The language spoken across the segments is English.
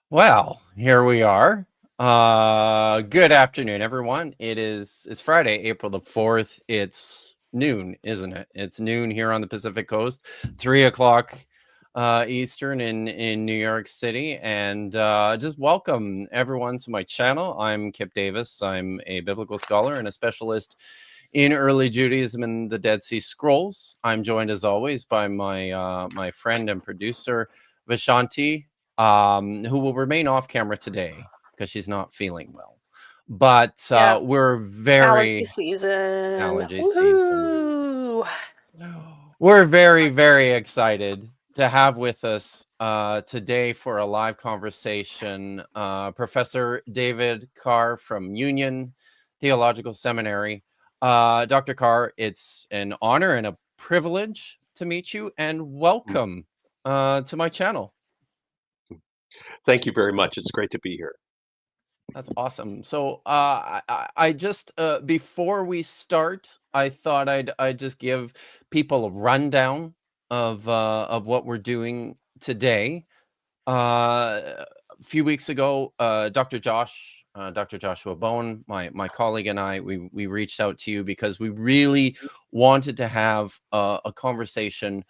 Well, here we are. Good afternoon, everyone. It's Friday, April the 4th. It's noon, isn't it? It's noon here on the Pacific Coast, 3 o'clock Eastern in New York City. And just welcome everyone to my channel. I'm Kip Davis. I'm a biblical scholar and a specialist in early Judaism and the Dead Sea Scrolls. I'm joined as always by my friend and producer Vishanti, who will remain off camera today because she's not feeling well. But Yeah, we're allergy very season. allergy season. Woohoo! We're very excited to have with us today for a live conversation Professor David Carr from Union Theological Seminary. Dr. Carr, it's an honor and a privilege to meet you, and welcome to my channel. Thank you very much. It's great to be here. That's awesome. So I just before we start, I thought I'd just give people a rundown of what we're doing today. A few weeks ago, Dr. Joshua Bone, my colleague, and I, we reached out to you because we really wanted to have a conversation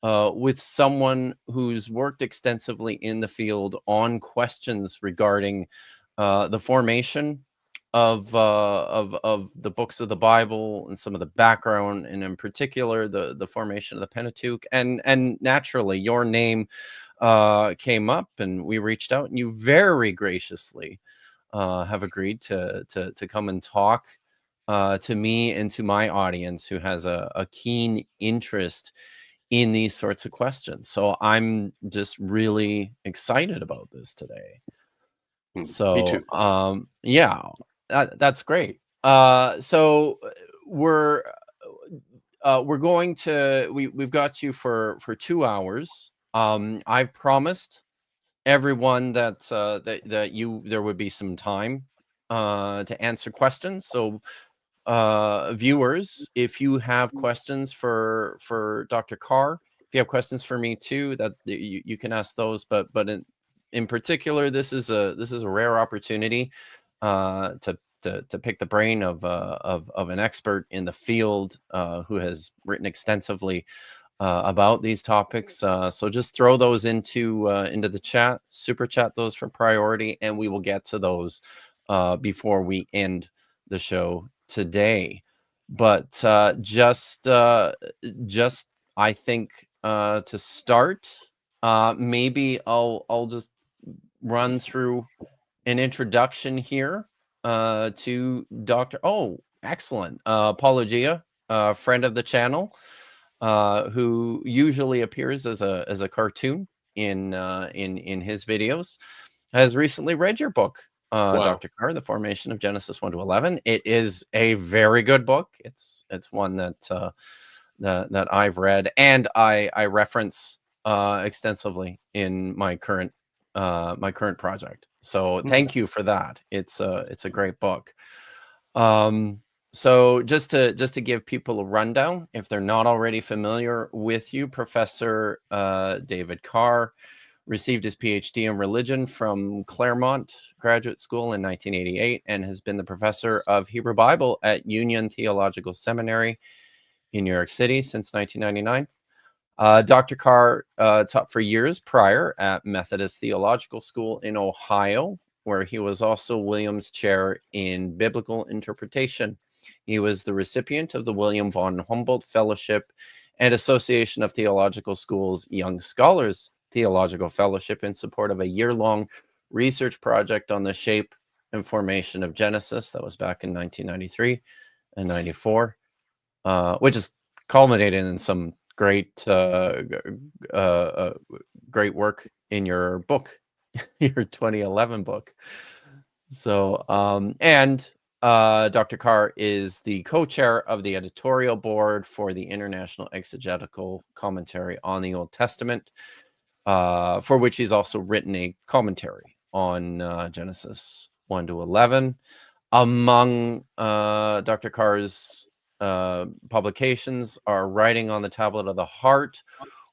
with someone who's worked extensively in the field on questions regarding the formation of the books of the Bible and some of the background, and in particular the formation of the Pentateuch. And naturally, your name came up, and we reached out, and you very graciously have agreed to come and talk to me and to my audience, who has a keen interest in these sorts of questions. So I'm just really excited about this today. Me So too. yeah, that's great. So we're going to we've got you for 2 hours. I've promised everyone that that there would be some time to answer questions. So viewers, if you have questions for Dr. Carr, if you have questions for me too, that you can ask those. But in particular, this is a rare opportunity to pick the brain of an expert in the field who has written extensively about these topics. So just throw those into the chat, super chat those for priority, and we will get to those before we end the show today. But just I think to start, maybe I'll just run through an introduction here to Dr. Oh, excellent. Apologia, friend of the channel, who usually appears as a cartoon in his videos, has recently read your book, Wow. Dr. Carr, The Formation of Genesis 1 to 11. It is a very good book. It's one that that I've read, and I reference extensively in my current project. So thank you for that. It's a great book. So just to give people a rundown, if they're not already familiar with you, Professor David Carr received his PhD in religion from Claremont Graduate School in 1988 and has been the professor of Hebrew Bible at Union Theological Seminary in New York City since 1999. Dr. Carr taught for years prior at Methodist Theological School in Ohio, where he was also Williams Chair in Biblical Interpretation. He was the recipient of the William von Humboldt Fellowship and Association of Theological Schools Young Scholars Theological Fellowship in support of a year-long research project on the shape and formation of Genesis. That was back in 1993 and 94, which is culminated in some great great work in your book, your 2011 book. So and Dr. Carr is the co-chair of the editorial board for the International Exegetical Commentary on the Old Testament, for which he's also written a commentary on Genesis 1 to 11. Among Dr. Carr's publications are Writing on the Tablet of the Heart,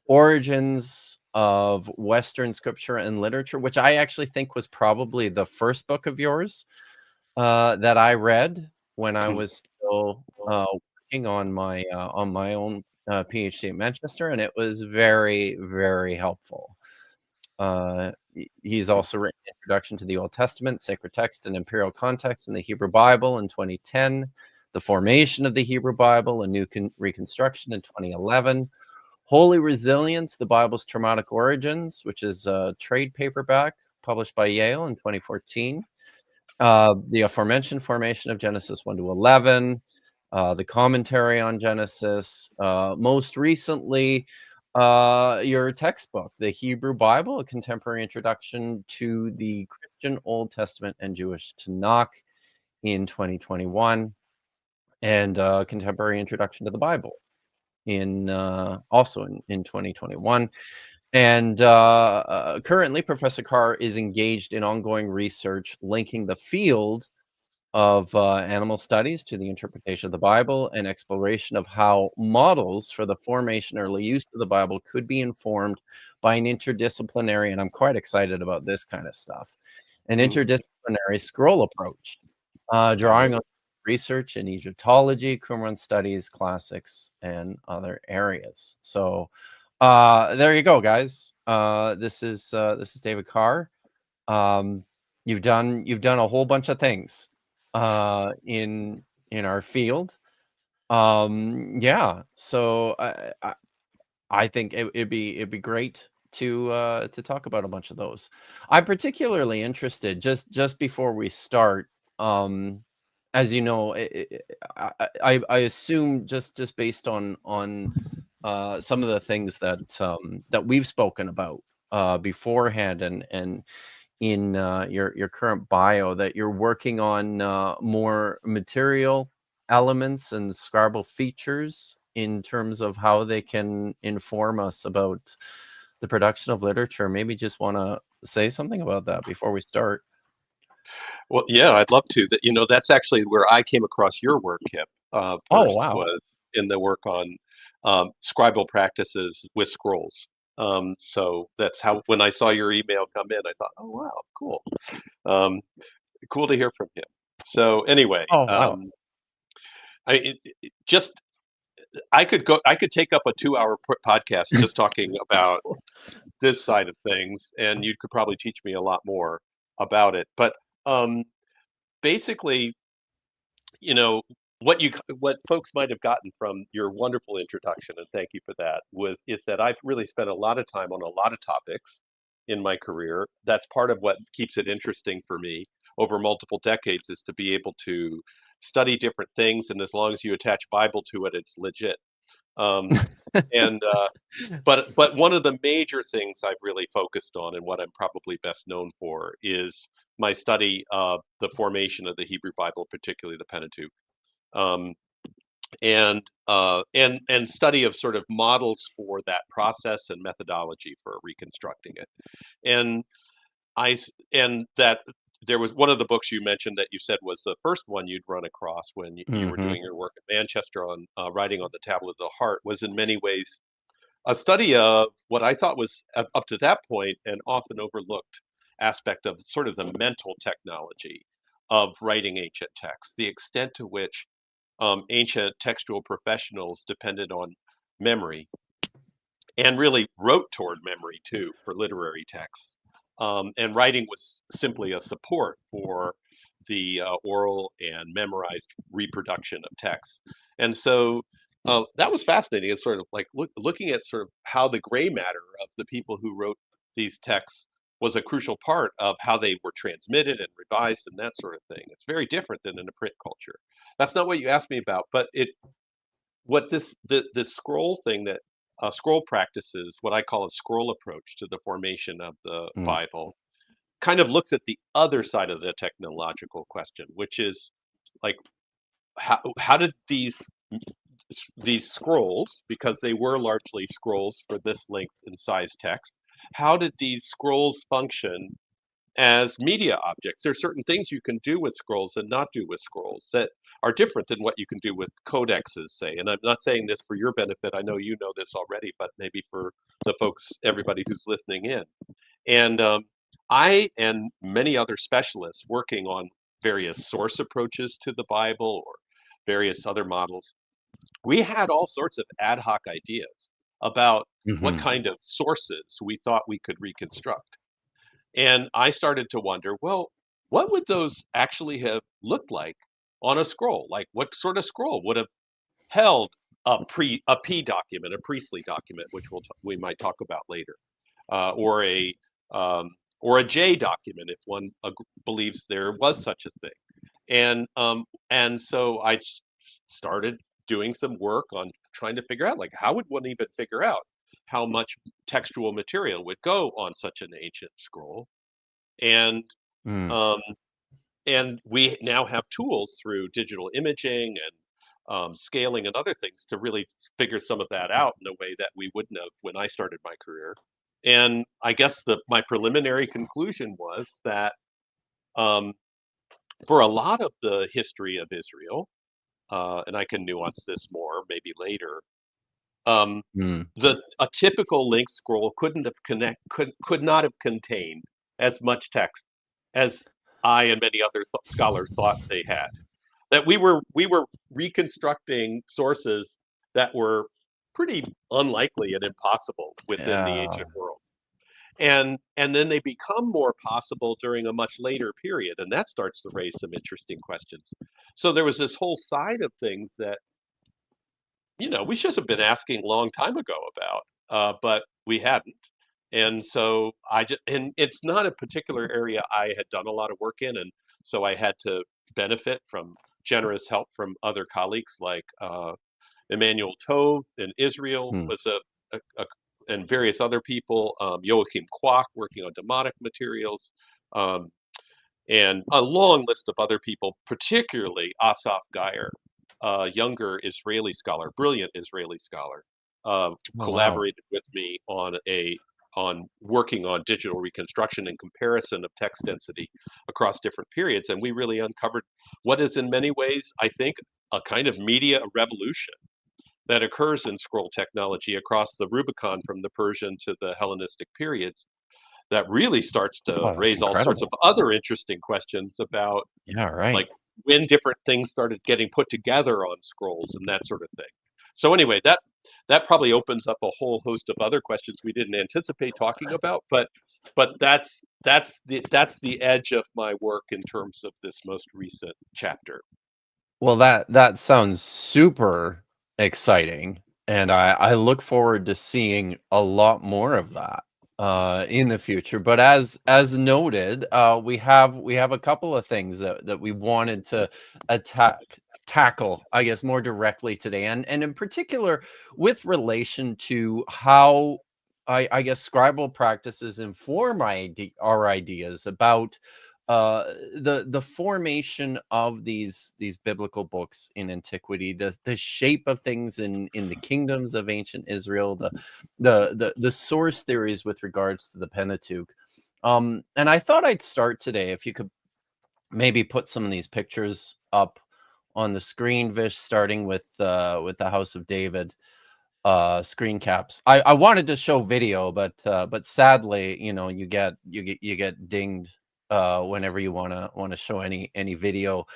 Origins of Western scripture and literature, which I actually think was probably the first book of yours that I read when I was still working on my own PhD at Manchester, and it was very, very helpful. He's also written Introduction to the Old Testament, Sacred Text and Imperial Context in the Hebrew Bible in 2010, The Formation of the Hebrew Bible, A New Reconstruction in 2011, Holy Resilience, The Bible's Traumatic Origins, which is a trade paperback published by Yale in 2014. The aforementioned Formation of Genesis 1 to 11, the commentary on Genesis, most recently, your textbook, The Hebrew Bible, A Contemporary Introduction to the Christian Old Testament and Jewish Tanakh in 2021, and Contemporary Introduction to the Bible in also in 2021. And currently, Professor Carr is engaged in ongoing research linking the field of animal studies to the interpretation of the Bible and exploration of how models for the formation or early use of the Bible could be informed by an interdisciplinary, and I'm quite excited about this kind of stuff, an interdisciplinary scroll approach, drawing on research in Egyptology, Qumran studies, classics, and other areas. So there you go, guys. This is David Carr. You've done a whole bunch of things in our field. Yeah, so I think it'd be great to talk about a bunch of those. I'm particularly interested, just before we start, as you know, I assume just based on some of the things that we've spoken about beforehand and in your current bio, that you're working on more material elements and scribal features in terms of how they can inform us about the production of literature. Maybe just want to say something about that before we start. Well, yeah, I'd love to. That's actually where I came across your work, Kip. Oh, First wow. was in the work on scribal practices with scrolls. So that's how, when I saw your email come in, I thought, oh wow, cool, um, cool to hear from him. So anyway, Oh, wow. just I could take up a 2-hour podcast just talking about this side of things, and you could probably teach me a lot more about it. But um, basically, you know, what folks might have gotten from your wonderful introduction, and thank you for that, is that I've really spent a lot of time on a lot of topics in my career. That's part of what keeps it interesting for me over multiple decades, is to be able to study different things, and as long as you attach Bible to it, it's legit. Um, and but one of the major things I've really focused on, and what I'm probably best known for, is my study of the formation of the Hebrew Bible, particularly the Pentateuch, um, and study of sort of models for that process and methodology for reconstructing it. And and that there was one of the books you mentioned that you said was the first one you'd run across when you were Hmm. doing your work at Manchester on writing on the tablet of the heart, was in many ways a study of what I thought was, up to that point, an often overlooked aspect of sort of the mental technology of writing ancient texts, the extent to which ancient textual professionals depended on memory and really wrote toward memory too for literary texts. And writing was simply a support for the oral and memorized reproduction of text. And so that was fascinating. It's sort of like looking at sort of how the gray matter of the people who wrote these texts was a crucial part of how they were transmitted and revised and that sort of thing. It's very different than in a print culture. That's not what you asked me about, but what this scroll thing that scroll practices, what I call a scroll approach to the formation of the Mm. Bible, kind of looks at the other side of the technological question, which is like, how did these scrolls, because they were largely scrolls for this length and size text, how did these scrolls function as media objects? There's certain things you can do with scrolls and not do with scrolls that are different than what you can do with codexes, say. And I'm not saying this for your benefit. I know you know this already, but maybe for the folks, everybody who's listening in. And I and many other specialists working on various source approaches to the Bible or various other models, we had all sorts of ad hoc ideas about what Mhm. kind of sources we thought we could reconstruct. And I started to wonder, well, what would those actually have looked like on a scroll? Like what sort of scroll would have held a P document, a priestly document, which we might talk about later, or um, a J document if one believes there was such a thing. And so I started doing some work on trying to figure out, like, how would one even figure out how much textual material would go on such an ancient scroll? And Mm. um, and we now have tools through digital imaging and scaling and other things to really figure some of that out in a way that we wouldn't have when I started my career. And I guess my preliminary conclusion was that um, for a lot of the history of Israel, and I can nuance this more maybe later, um, Mm. a typical link scroll could not have contained as much text as I and many other scholars thought they had. That we were reconstructing sources that were pretty unlikely and impossible within the Yeah. ancient world. And then they become more possible during a much later period, and that starts to raise some interesting questions. So there was this whole side of things that we should have been asking a long time ago about, but we hadn't. And so and it's not a particular area I had done a lot of work in, and so I had to benefit from generous help from other colleagues like Emmanuel Tove in Israel Mm. was and various other people, Joachim Kwok working on demotic materials, um, and a long list of other people, particularly Asaf Geyer, a younger Israeli scholar, brilliant Israeli scholar, Oh, wow. collaborated with me on working on digital reconstruction and comparison of text density across different periods, and we really uncovered what is in many ways, I think, a kind of media revolution that occurs in scroll technology across the Rubicon from the Persian to the Hellenistic periods that really starts to Oh, that's raise all sorts of incredible. other interesting questions about, Yeah, like, right. when different things started getting put together on scrolls and that sort of thing. So anyway, that probably opens up a whole host of other questions we didn't anticipate talking about, but that's the edge of my work in terms of this most recent chapter. Well, that sounds super exciting, and I look forward to seeing a lot more of that in the future. But as noted, we have a couple of things that we wanted to attack tackle, I guess, more directly today, and in particular with relation to how I guess scribal practices inform our ideas about the formation of these biblical books in antiquity, the shape of things in the kingdoms of ancient Israel, the source theories with regards to the Pentateuch. And I thought I'd start today if you could maybe put some of these pictures up on the screen, Vish, starting with the House of David screen caps. I wanted to show video, but sadly, you get dinged whenever you want to show any video.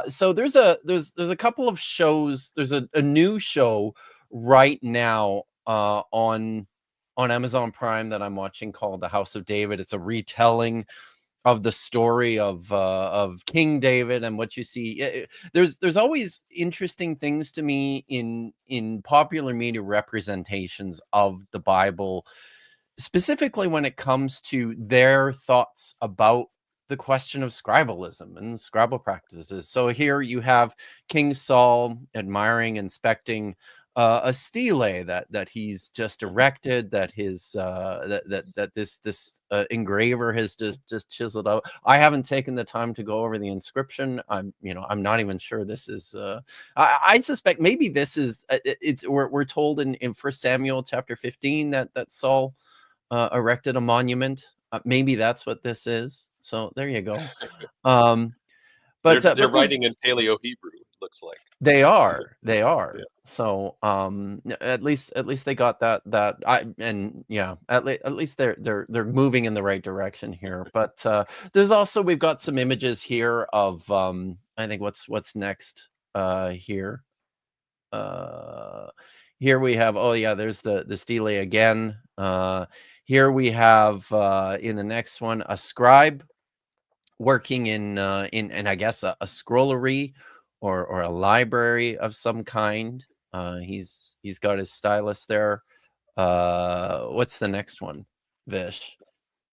So there's a couple of shows. There's a new show right now on Amazon Prime that I'm watching called The House of David. It's a retelling of the story of King David and what you see. There's always interesting things to me in popular media representations of the Bible, specifically when it comes to their thoughts about the question of scribalism and scribal practices. So here you have King Saul admiring, inspecting a stele that he's just erected, that his this engraver has just chiseled out. I haven't taken the time to go over the inscription. I'm not even sure this is. I suspect maybe this is. We're told in First Samuel chapter 15 that Saul erected a monument. Maybe that's what this is. So there you go. Um, They're but they're there's writing in Paleo Hebrew. looks like. They are. Yeah. So, at least they got that and yeah, at least they're moving in the right direction here. But there's also we've got some images here of I think what's next here. Uh Here we have, oh yeah, there's the stele again. Here we have in the next one a scribe working in and I guess a scrollery or a library of some kind. He's got his stylus there. What's the next one? Vish,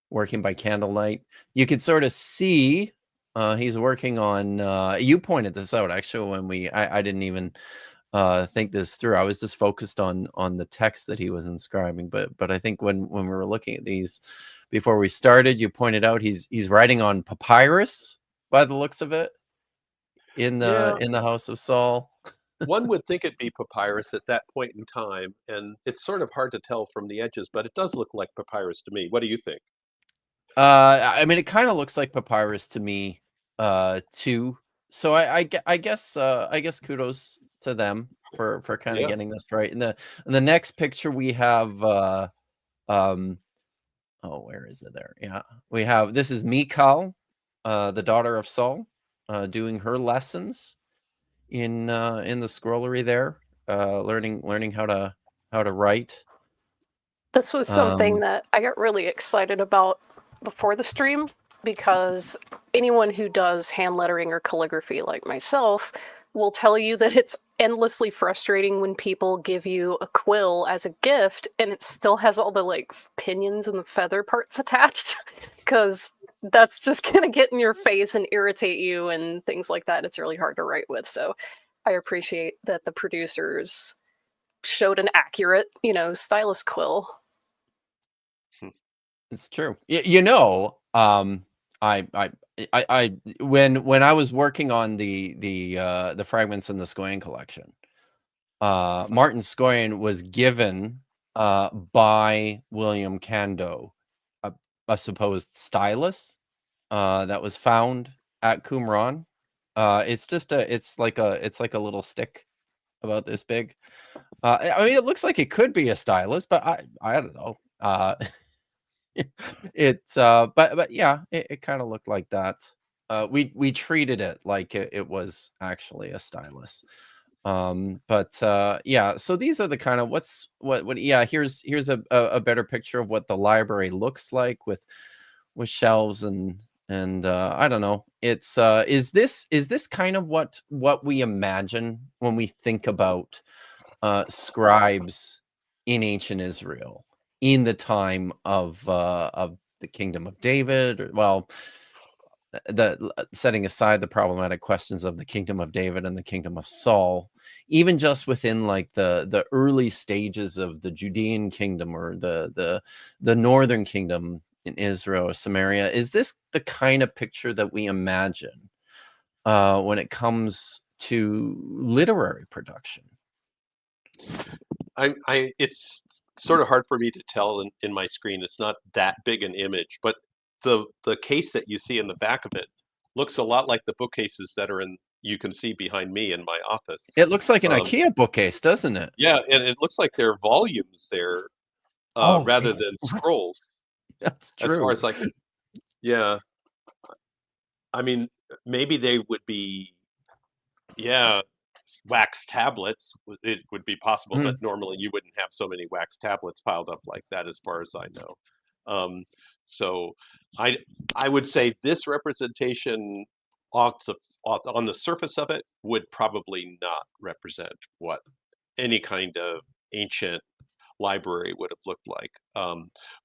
working by candlelight. You could sort of see he's working on. You pointed this out actually when I didn't even think this through. I was just focused on the text that he was inscribing, but I think when we were looking at these before we started, you pointed out he's writing on papyrus by the looks of it Yeah, in the house of Saul. one would think it'd be papyrus at that point in time, and it's sort of hard to tell from the edges, but it does look like papyrus to me. What do you think? I mean, it kind of looks like papyrus to me, too. So I guess kudos to them for kind of Yeah. getting this right. In the next picture we have um oh, where is it there? Yeah. We have this is Michal, the daughter of Saul, doing her lessons in the scrollery there, learning how to write. This was something Um, that I got really excited about before the stream because anyone who does hand lettering or calligraphy like myself will tell you that it's endlessly frustrating when people give you a quill as a gift and it still has all the like pinions and the feather parts attached because that's just going to get in your face and irritate you and things like that. It's really hard to write with. So I appreciate that the producers showed an accurate, stylus quill. it's true. I when I was working on the fragments in the Scoian collection, Martin Scoian was given by William Cando a, a supposed stylus that was found at Qumran. It's like a little stick about this big. I mean, it looks like it could be a stylus, but I don't know. It's but yeah, it kind of looked like that. We treated it like it was actually a stylus. But yeah, so these are the kind of what yeah, here's a better picture of what the library looks like with shelves and I don't know. It's is this kind of what we imagine when we think about scribes in ancient Israel in the time of the kingdom of David, or well, setting aside the problematic questions of the kingdom of David and the kingdom of Saul, even just within like the early stages of the Judean kingdom or the northern kingdom in Israel or Samaria, is this the kind of picture that we imagine when it comes to literary production? It's sort of hard for me to tell in my screen. It's not that big an image, but the case that you see in the back of it looks a lot like the bookcases that are in you can see behind me in my office. It looks like an Um, IKEA bookcase, doesn't it? yeah, and it looks like there are volumes there Oh, rather than scrolls, that's as far true. as I can. Yeah, I mean, maybe they would be, yeah, wax tablets. It would be possible, but Mm. normally you wouldn't have so many wax tablets piled up like that, as far as I know. Um, so I I would say this representation off the on the surface of it would probably not represent what any kind of ancient library would have looked like.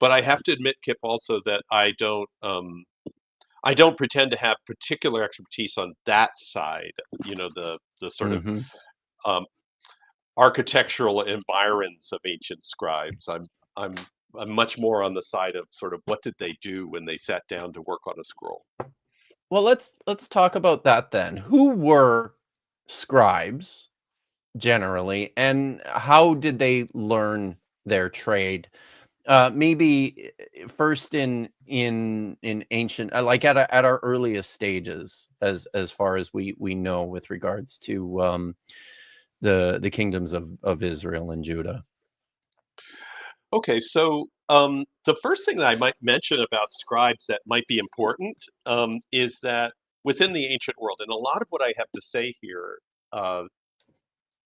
But I have to admit, Kip, also that I don't pretend to have particular expertise on that side. You know, the sort of Mhm. um, architectural environs of ancient scribes. I'm I'm much more on the side of sort of what did they do when they sat down to work on a scroll. Well, let's talk about that then. Who were scribes generally, and how did they learn their trade? maybe first in ancient, like at our earliest stages, as far as we know with regards to the kingdoms of Israel and Judah. Okay, so the first thing that I might mention about scribes that might be important is that within the ancient world, and a lot of what I have to say here uh,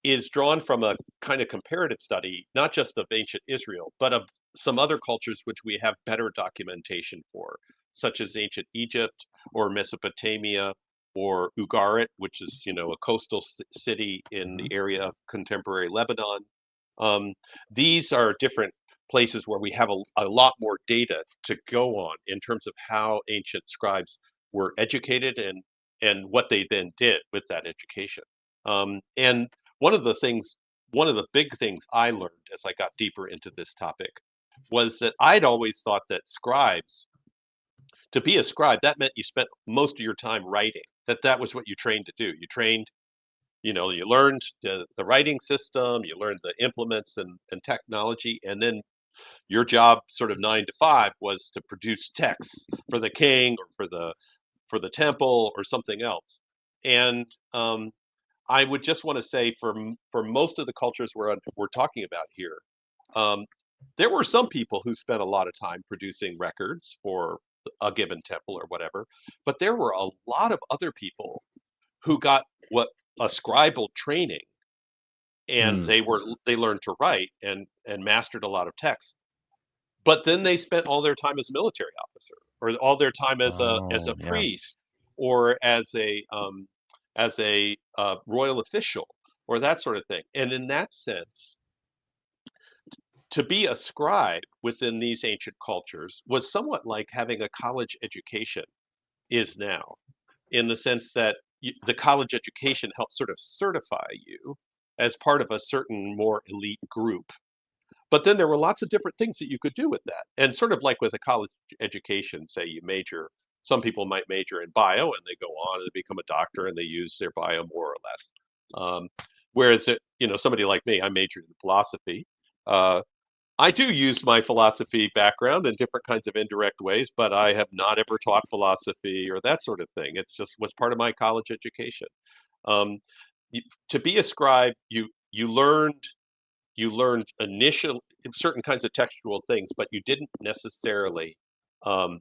is drawn from a kind of comparative study, not just of ancient Israel, but of some other cultures which we have better documentation for, such as ancient Egypt or Mesopotamia or Ugarit, which is, a coastal city in the Mhm. area of contemporary Lebanon. Um, these are different places where we have a lot more data to go on in terms of how ancient scribes were educated and what they then did with that education. And one of the things, one of the big things I learned as I got deeper into this topic was that I'd always thought that scribes, to be a scribe, that meant you spent most of your time writing, that was what you trained to do. You trained, you learned the writing system, you learned the implements and technology, and then your job, sort of 9 to 5, was to produce texts for the king or for the temple or something else. And I would just want to say for most of the cultures we're talking about here, um, there were some people who spent a lot of time producing records for a given temple or whatever, but there were a lot of other people who got what a scribal training, and Mm. they learned to write and mastered a lot of texts. But then they spent all their time as a military officer, or all their time as a Oh, yeah. priest, or as a royal official, or that sort of thing. And in that sense, to be a scribe within these ancient cultures was somewhat like having a college education is now, in the sense that the college education helps sort of certify you as part of a certain more elite group. But then there were lots of different things that you could do with that. And sort of like with a college education, say you major, some people might major in bio and they go on and become a doctor and they use their bio more or less. Whereas, somebody like me, I majored in philosophy. Uh, I do use my philosophy background in different kinds of indirect ways, but I have not ever taught philosophy or that sort of thing. It's just was part of my college education. Um, you, to be a scribe, you learned initial certain kinds of textual things, but you didn't necessarily, um,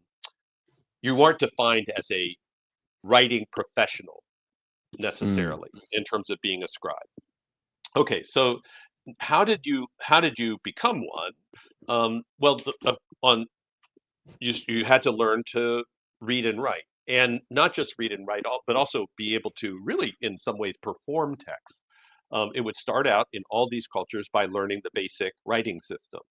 you weren't defined as a writing professional Mm. necessarily in terms of being a scribe. Okay, so how did you become one? Well, on you had to learn to read and write, and not just read and write, but also be able to really, in some ways, perform text. It would start out in all these cultures by learning the basic writing system.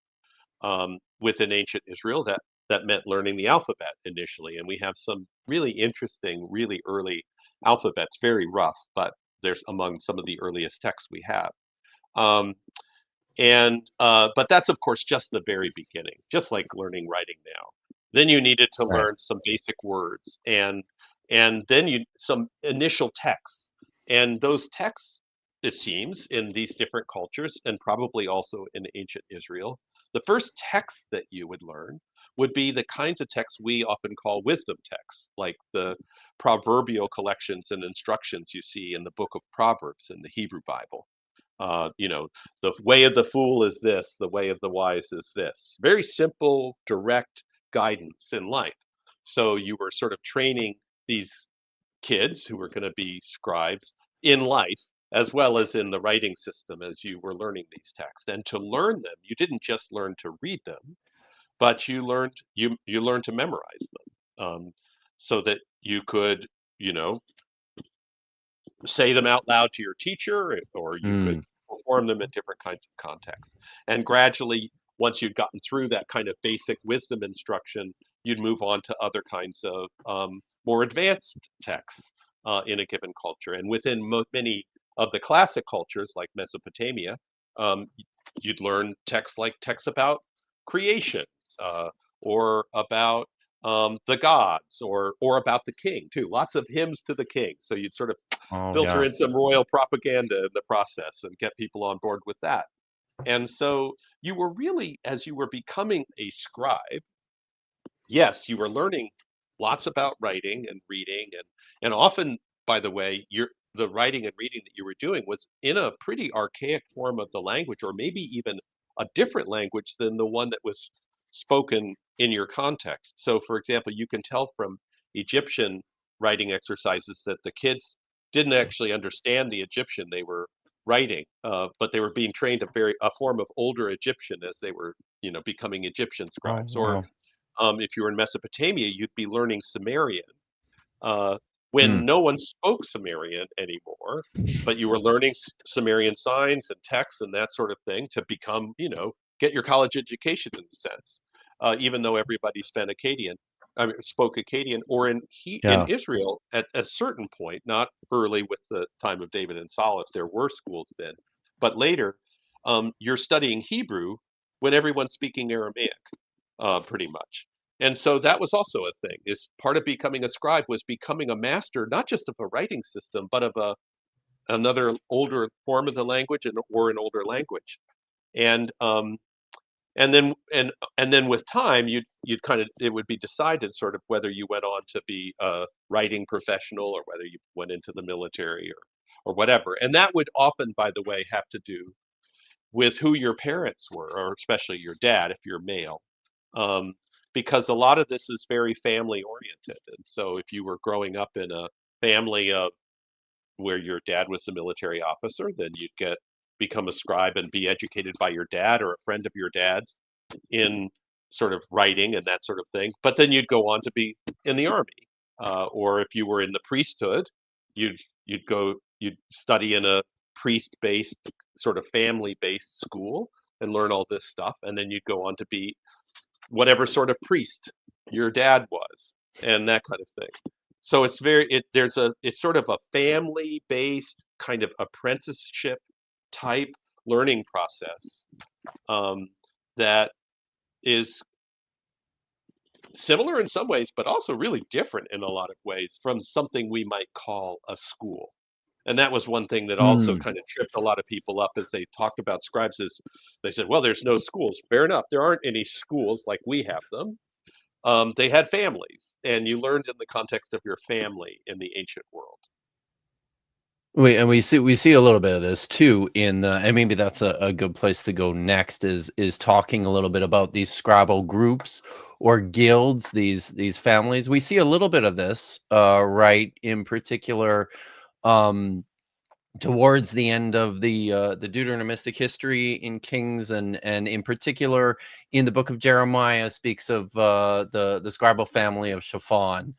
Within ancient Israel, that meant learning the alphabet initially, and we have some really interesting, really early alphabets, very rough, but there's among some of the earliest texts we have. Um, and but that's of course just the very beginning, just like learning writing now. Then you needed to Right. learn some basic words, and then you some initial texts. And those texts, it seems, in these different cultures, and probably also in ancient Israel, the first text that you would learn would be the kinds of texts we often call wisdom texts, like the proverbial collections and instructions you see in the book of Proverbs in the Hebrew Bible. The way of the fool is this, the way of the wise is this. Very simple, direct guidance in life. So you were sort of training these kids who were going to be scribes in life, as well as in the writing system as you were learning these texts. And to learn them, you didn't just learn to read them, but you learned to memorize them, so that you could, you know, say them out loud to your teacher, or you could Mm. perform them in different kinds of contexts. And gradually, once you'd gotten through that kind of basic wisdom instruction, you'd move on to other kinds of more advanced texts in a given culture. And within many of the classic cultures, like Mesopotamia, um, you'd learn texts about creation, uh, or about the gods, or about the king too. Lots of hymns to the king. So you'd sort of Oh, filter yeah. in some royal propaganda in the process and get people on board with that. And so you were really, as you were becoming a scribe, yes, you were learning lots about writing and reading, and often, by the way, the writing and reading that you were doing was in a pretty archaic form of the language, or maybe even a different language than the one that was spoken in your context. So, for example, you can tell from Egyptian writing exercises that the kids didn't actually understand the Egyptian they were writing, but they were being trained a form of older Egyptian as they were, becoming Egyptian Oh, scribes. Or wow. if you were in Mesopotamia, you'd be learning Sumerian uh, Mm. when no one spoke Sumerian anymore, but you were learning Sumerian signs and texts and that sort of thing to become, get your college education in a sense, even though everybody spoke Akkadian, or in Yeah. Israel at a certain point, not early with the time of David and Solomon, there were schools then, but later, you're studying Hebrew when everyone's speaking Aramaic, pretty much. And so that was also a thing. Is part of becoming a scribe was becoming a master, not just of a writing system, but of another older form of the language or an older language. And um, and then with time, you'd kind of it would be decided sort of whether you went on to be a writing professional or whether you went into the military or whatever. And that would often, by the way, have to do with who your parents were, or especially your dad if you're male, um, because a lot of this is very family oriented. And so if you were growing up in a family of where your dad was a military officer, then you'd become a scribe and be educated by your dad or a friend of your dad's in sort of writing and that sort of thing. But then you'd go on to be in the army, or if you were in the priesthood, you'd you'd study in a priest-based sort of family-based school and learn all this stuff, and then you'd go on to be whatever sort of priest your dad was, and that kind of thing. So it's sort of a family-based kind of apprenticeship type learning process, um, that is similar in some ways, but also really different in a lot of ways from something we might call a school. And that was one thing that also Mm. kind of tripped a lot of people up as they talked about scribes is they said, well, there's no schools. Fair enough. There aren't any schools like we have them. They had families, and you learned in the context of your family in the ancient world. We see a little bit of this too in the, and maybe that's a good place to go next, is talking a little bit about these scribal groups or guilds, these families. We see a little bit of this, right, in particular, um, towards the end of the Deuteronomistic history in Kings, and in particular in the book of Jeremiah speaks of the scribal family of Shaphan,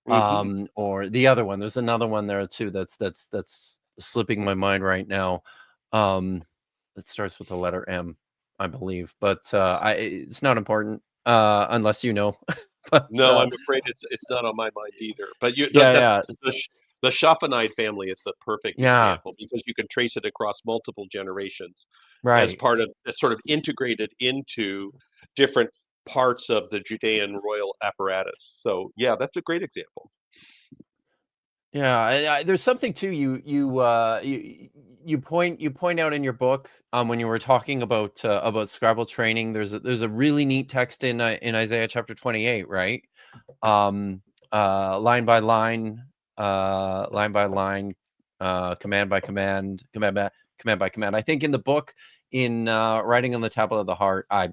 Hmm. or the other one. There's another one there too that's slipping my mind right now. Um, it starts with the letter M, I believe, but it's not important unless you know. But No, I'm afraid it's not on my mind either. But yeah, yeah, the Shophanite family is the perfect yeah, example because you can trace it across multiple generations as right. part of as sort of integrated into different parts of the Judean royal apparatus. So yeah, that's a great example. Yeah, there's something too you point out in your book, when you were talking about scribal training. There's a really neat text in Isaiah chapter 28, right? Um, line by line, command by command by command. I think in the book, in writing on the tablet of the heart, I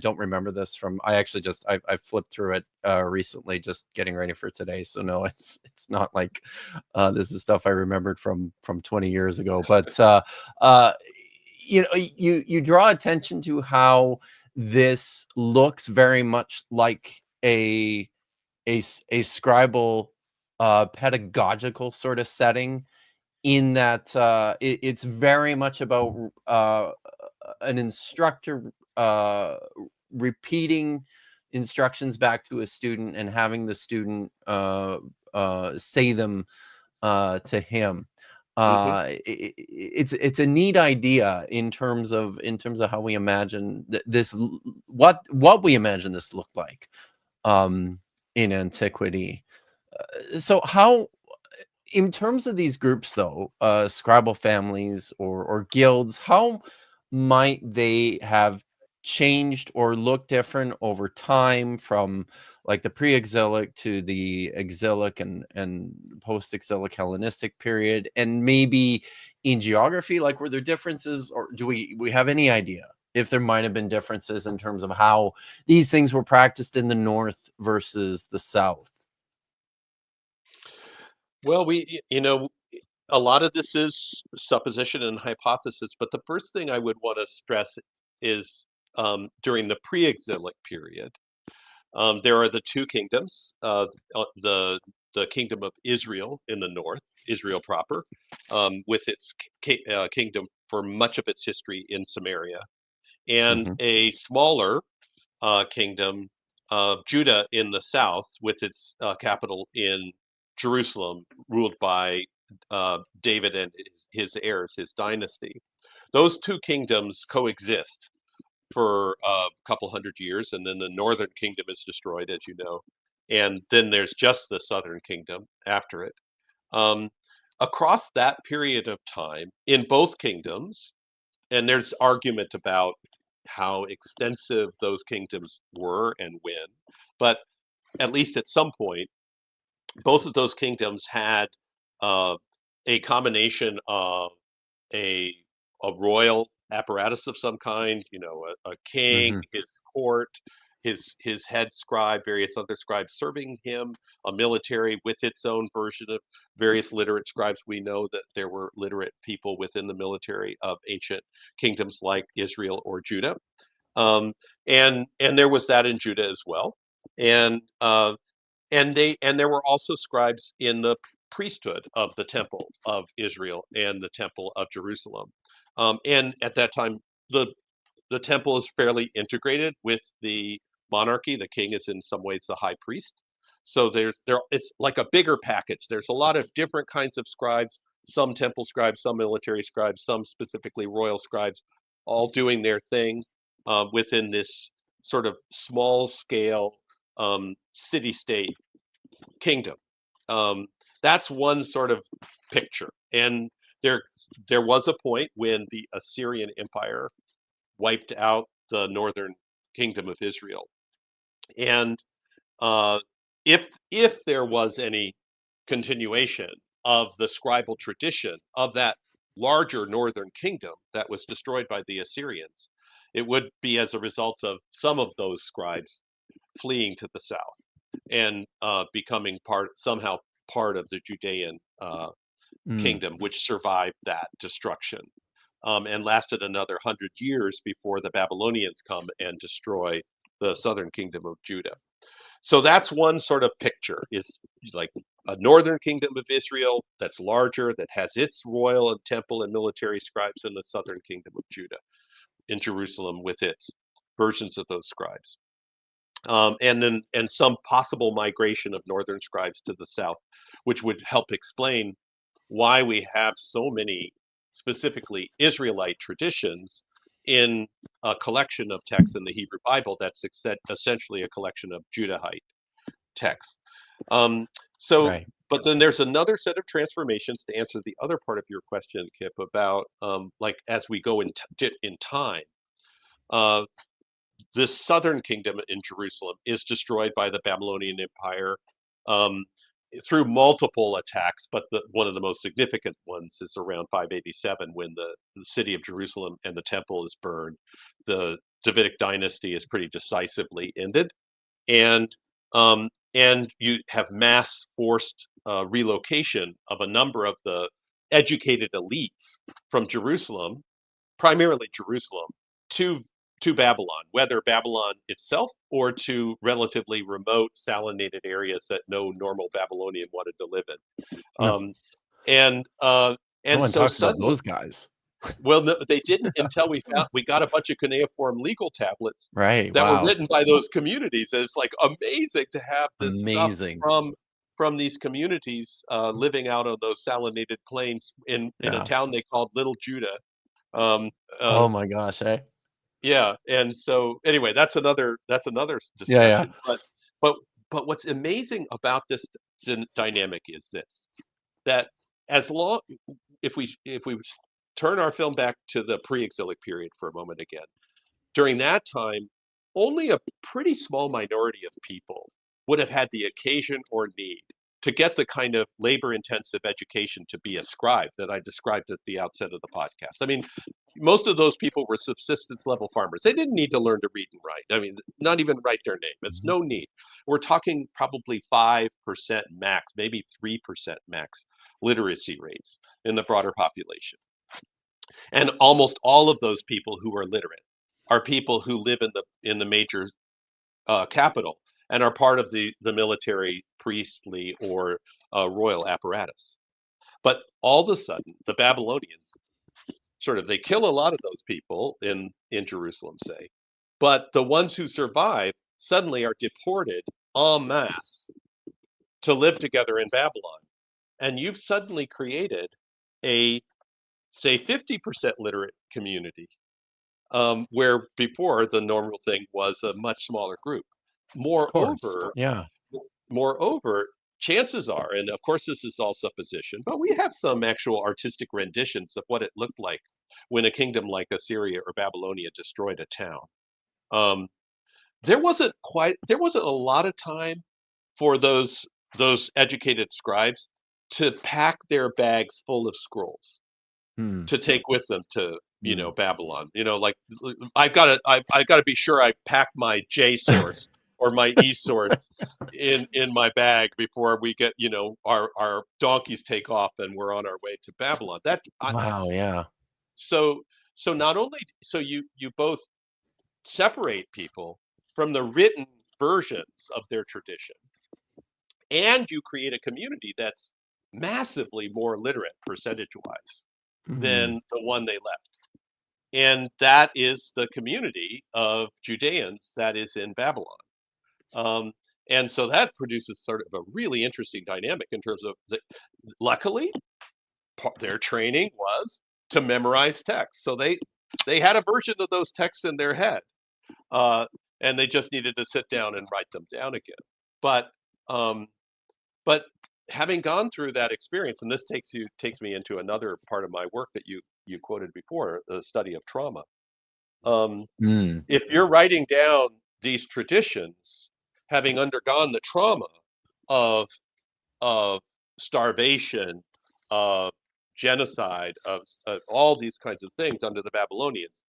don't remember this from. I actually I flipped through it recently, just getting ready for today. So no, it's not like this is stuff I remembered from 20 years ago. But uh, you draw attention to how this looks very much like a scribal pedagogical sort of setting, in that it's very much about an instructor repeating instructions back to a student and having the student say them to him. Hmm. It's a neat idea in terms of how we imagine what we imagine this looked like, um, in antiquity. So how, in terms of these groups though, scribal families or guilds, how might they have changed or look different over time from like the pre-exilic to the exilic and post-exilic Hellenistic period, and maybe in geography, like were there differences, or do we have any idea if there might have been differences in terms of how these things were practiced in the north versus the south? Well, a lot of this is supposition and hypothesis, but the first thing I would want to stress is during the pre-exilic period, there are the two kingdoms, the kingdom of Israel in the north, Israel proper, with its kingdom for much of its history in Samaria, and Mhm. a smaller kingdom of Judah in the south, with its capital in Jerusalem, ruled by David and his heirs, his dynasty. Those two kingdoms coexist for a couple hundred years, and then the northern kingdom is destroyed, as you know, and then there's just the southern kingdom after it. Um, Across that period of time, in both kingdoms, and there's argument about how extensive those kingdoms were and when, but at least at some point, both of those kingdoms had uh, a combination of a a royal apparatus of some kind, a king, Mhm. his court, his head scribe, various other scribes serving him, a military with its own version of various literate scribes. We know that there were literate people within the military of ancient kingdoms like Israel or Judah. And there was that in Judah as well. And there were also scribes in the priesthood of the temple of Israel and the temple of Jerusalem. And at that time, the the temple is fairly integrated with the monarchy. The king is in some ways the high priest. So it's like a bigger package. There's a lot of different kinds of scribes, some temple scribes, some military scribes, some specifically royal scribes, all doing their thing within this sort of small scale city state kingdom. Um, that's one sort of picture. And there there was a point when the Assyrian Empire wiped out the northern kingdom of Israel. And uh, if there was any continuation of the scribal tradition of that larger northern kingdom that was destroyed by the Assyrians, it would be as a result of some of those scribes fleeing to the south and becoming somehow part of the Judean Mm. kingdom, which survived that destruction and lasted another 100 years before the Babylonians come and destroy the southern kingdom of Judah. So that's one sort of picture: is like a northern kingdom of Israel that's larger, that has its royal and temple and military scribes, and the southern kingdom of Judah in Jerusalem with its versions of those scribes. And some possible migration of northern scribes to the south, which would help explain why we have so many specifically Israelite traditions in a collection of texts in the Hebrew Bible that's essentially a collection of Judahite texts. Um, so, Right. but then there's another set of transformations to answer the other part of your question, Kip, about like as we go in time. Uh, the southern kingdom in Jerusalem is destroyed by the Babylonian Empire um, through multiple attacks, but one of the most significant ones is around 587 when the city of Jerusalem and the temple is burned. The Davidic dynasty is pretty decisively ended, and you have mass forced relocation of a number of the educated elites from Jerusalem, primarily Jerusalem, to Babylon, whether Babylon itself or to relatively remote salinated areas that no normal Babylonian wanted to live in. No. Um, and uh, No and one so talks about suddenly, those guys. well, no, they didn't until we got a bunch of cuneiform legal tablets Right. that were Wow. written by those communities. And it's like amazing to have this stuff Amazing. from these communities living out on those salinated plains in a Yeah. town they called Little Judah. Um, uh, Oh my gosh, eh? yeah, and so anyway, that's another Yeah, yeah. discussion. But but what's amazing about this dynamic is this: that as long if we turn our film back to the pre-exilic period for a moment again. During that time, only a pretty small minority of people would have had the occasion or need to get the kind of labor-intensive education to be a scribe that I described at the outset of the podcast. I mean, most of those people were subsistence level farmers. They didn't need to learn to read and write. I mean, not even write their name. It's no need. We're talking probably 5% max, maybe 3% max literacy rates in the broader population. And almost all of those people who are literate are people who live in the major capital and are part of the military, priestly, or royal apparatus. But all of a sudden, the Babylonians they kill a lot of those people in Jerusalem, say, but the ones who survive suddenly are deported en masse to live together in Babylon. And you've suddenly created a, say, 50% literate community, where before the normal thing was a much smaller group. Moreover, chances are, and of course this is all supposition, but we have some actual artistic renditions of what it looked like when a kingdom like Assyria or Babylonia destroyed a town. There wasn't a lot of time for those educated scribes to pack their bags full of scrolls to take with them to Babylon. Like I've got to be sure I pack my J source or my E source in my bag before we get our donkeys take off and we're on our way to Babylon. So not only you both separate people from the written versions of their tradition, and you create a community that's massively more literate percentage-wise than the one they left. And that is the community of Judeans that is in Babylon. And so that produces sort of a really interesting dynamic in terms of luckily, their training was to memorize text. So they had a version of those texts in their head, and they just needed to sit down and write them down again. But having gone through that experience, and this takes me into another part of my work that you quoted before, the study of trauma. If you're writing down these traditions, having undergone the trauma of starvation, of genocide, of all these kinds of things under the Babylonians,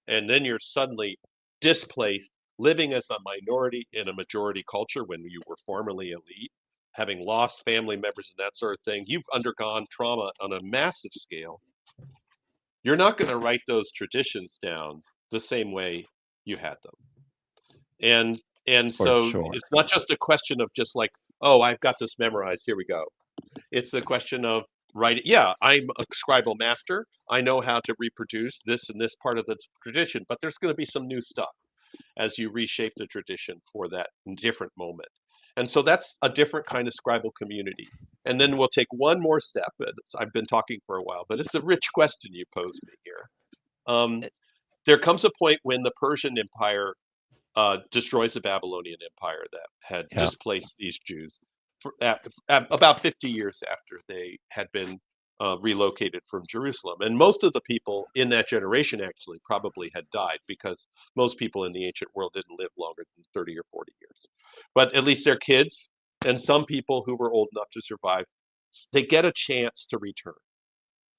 and then you're suddenly displaced, living as a minority in a majority culture when you were formerly elite, having lost family members and that sort of thing, you've undergone trauma on a massive scale. You're not going to write those traditions down the same way you had them. And so it's not just a question of just like, oh, I've got this memorized, here we go. It's a question of writing. Yeah, I'm a scribal master. I know how to reproduce this and this part of the tradition, but there's going to be some new stuff as you reshape the tradition for that different moment. And so that's a different kind of scribal community. And then we'll take one more step. I've been talking for a while, but it's a rich question you posed me here. There comes a point when the Persian Empire destroys the Babylonian Empire that had displaced these Jews about 50 years after they had been relocated from Jerusalem. And most of the people in that generation actually probably had died, because most people in the ancient world didn't live longer than 30 or 40 years. But at least their kids and some people who were old enough to survive, they get a chance to return.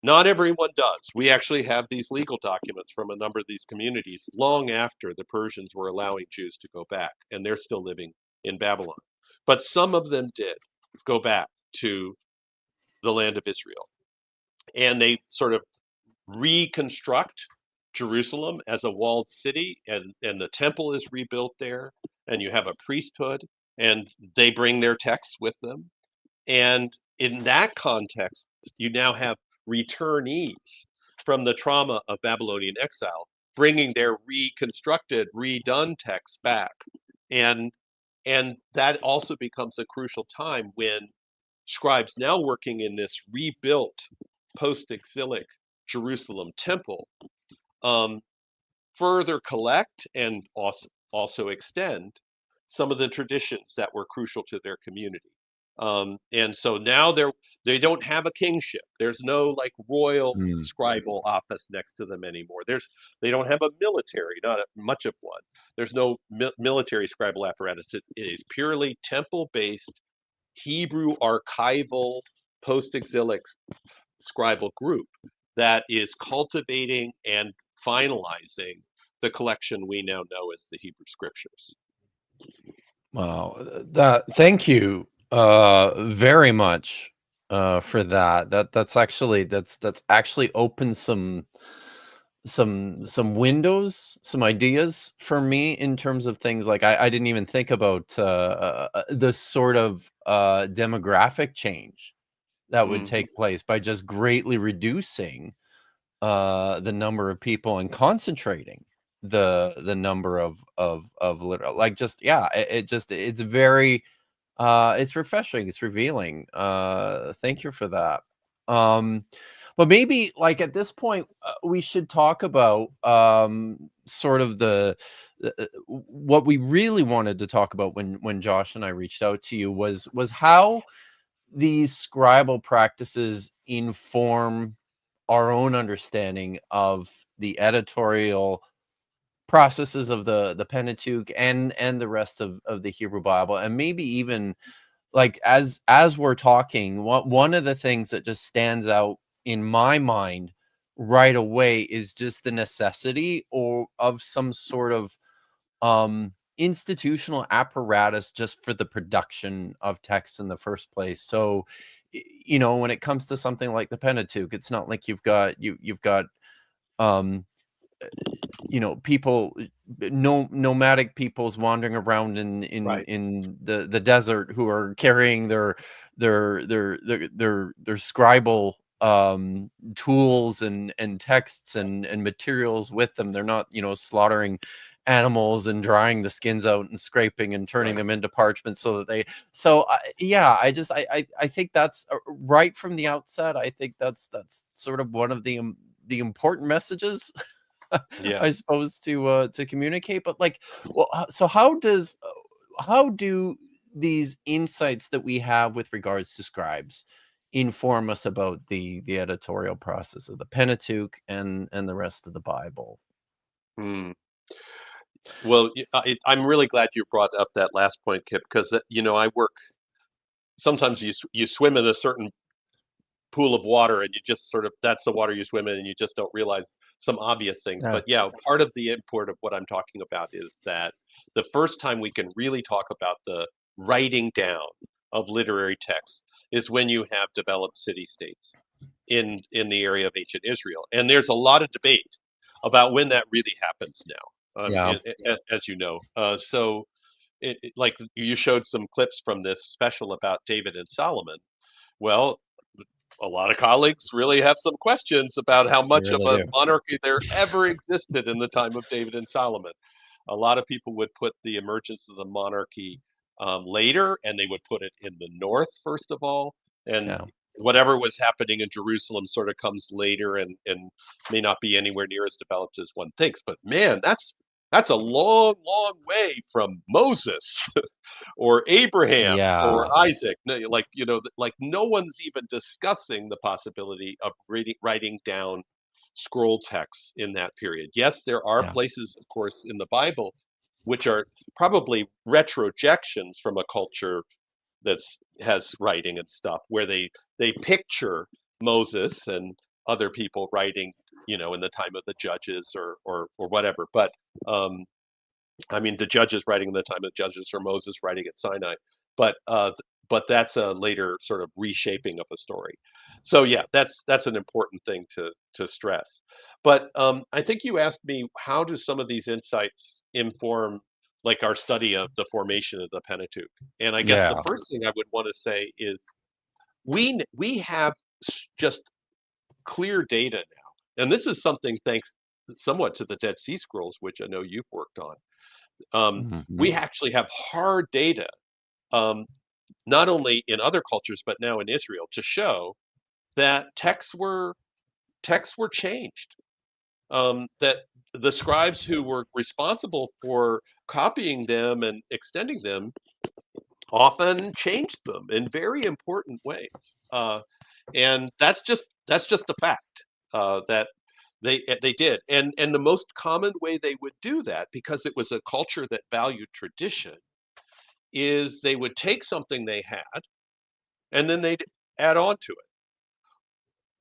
Not everyone does. We actually have these legal documents from a number of these communities long after the Persians were allowing Jews to go back, and they're still living in Babylon. But some of them did go back to the land of Israel. And they sort of reconstruct Jerusalem as a walled city, and the temple is rebuilt there, and you have a priesthood, and they bring their texts with them. And in that context, you now have returnees from the trauma of Babylonian exile, bringing their reconstructed, redone texts back. And that also becomes a crucial time when scribes now working in this rebuilt post-exilic Jerusalem temple further collect and also extend some of the traditions that were crucial to their community. And so now They don't have a kingship. There's no like royal Mm. scribal office next to them anymore. They don't have a military, not much of one. There's no military scribal apparatus. It is purely temple-based Hebrew archival post-exilic scribal group that is cultivating and finalizing the collection we now know as the Hebrew Scriptures. Wow. Thank you very much for that. That's actually opened some windows, some ideas for me in terms of things like I didn't even think about the sort of demographic change that would Mm-hmm. take place by just greatly reducing the number of people and concentrating the number of literal, like, just, yeah, it's very it's refreshing, it's revealing. Thank you for that. um but maybe, like, at this point, we should talk about sort of what we really wanted to talk about when Josh and I reached out to you was how these scribal practices inform our own understanding of the editorial processes of the Pentateuch and the rest of the Hebrew Bible, and maybe even, like, as we're talking, one of the things that just stands out in my mind right away is just the necessity or of some sort of institutional apparatus just for the production of text in the first place. So, when it comes to something like the Pentateuch, it's not like you've got um people, no nomadic peoples wandering around Right. in the desert who are carrying their scribal tools and texts and materials with them. They're not, slaughtering animals and drying the skins out and scraping and turning Right. them into parchment so that yeah, I think that's right from the outset. I think that's sort of one of the important messages Yeah. I suppose, to communicate. But, like, well, so how do these insights that we have with regards to scribes inform us about the editorial process of the Pentateuch and the rest of the Bible? Mm. Well, I'm really glad you brought up that last point, Kip, because I work. Sometimes you swim in a certain pool of water, and you just sort of that's the water you swim in, and you just don't realize some obvious things. Yeah. But yeah, part of the import of what I'm talking about is that the first time we can really talk about the writing down of literary texts is when you have developed city states in the area of ancient Israel, and there's a lot of debate about when that really happens now. Yeah. As you know, so like you showed some clips from this special about David and Solomon. Well, a lot of colleagues really have some questions about how They much of really a do. monarchy there ever existed in the time of David and Solomon. A lot of people would put the emergence of the monarchy later, and they would put it in the north, first of all. And Yeah. whatever was happening in Jerusalem sort of comes later and may not be anywhere near as developed as one thinks. But man, that's a long, long way from Moses or Abraham or Yeah. Isaac. Like like no one's even discussing the possibility of writing down scroll texts in that period. Yes, there are Yeah. places, of course, in the Bible which are probably retrojections from a culture that's has writing and stuff where they picture Moses and other people writing, in the time of the judges or whatever. But um, I mean, the judges writing in the time of the judges or Moses writing at Sinai, but but that's a later sort of reshaping of a story. So yeah, that's an important thing to stress. But I think you asked me how do some of these insights inform like our study of the formation of the Pentateuch, and I guess the Yeah. first thing I would want to say is we have just clear data now, and this is something thanks somewhat to the Dead Sea Scrolls, which I know you've worked on. Mhm. We actually have hard data, um, not only in other cultures but now in Israel, to show that texts were changed. That the scribes who were responsible for copying them and extending them often changed them in very important ways. And that's just a fact that they did. And the most common way they would do that, because it was a culture that valued tradition, is they would take something they had and then they'd add on to it.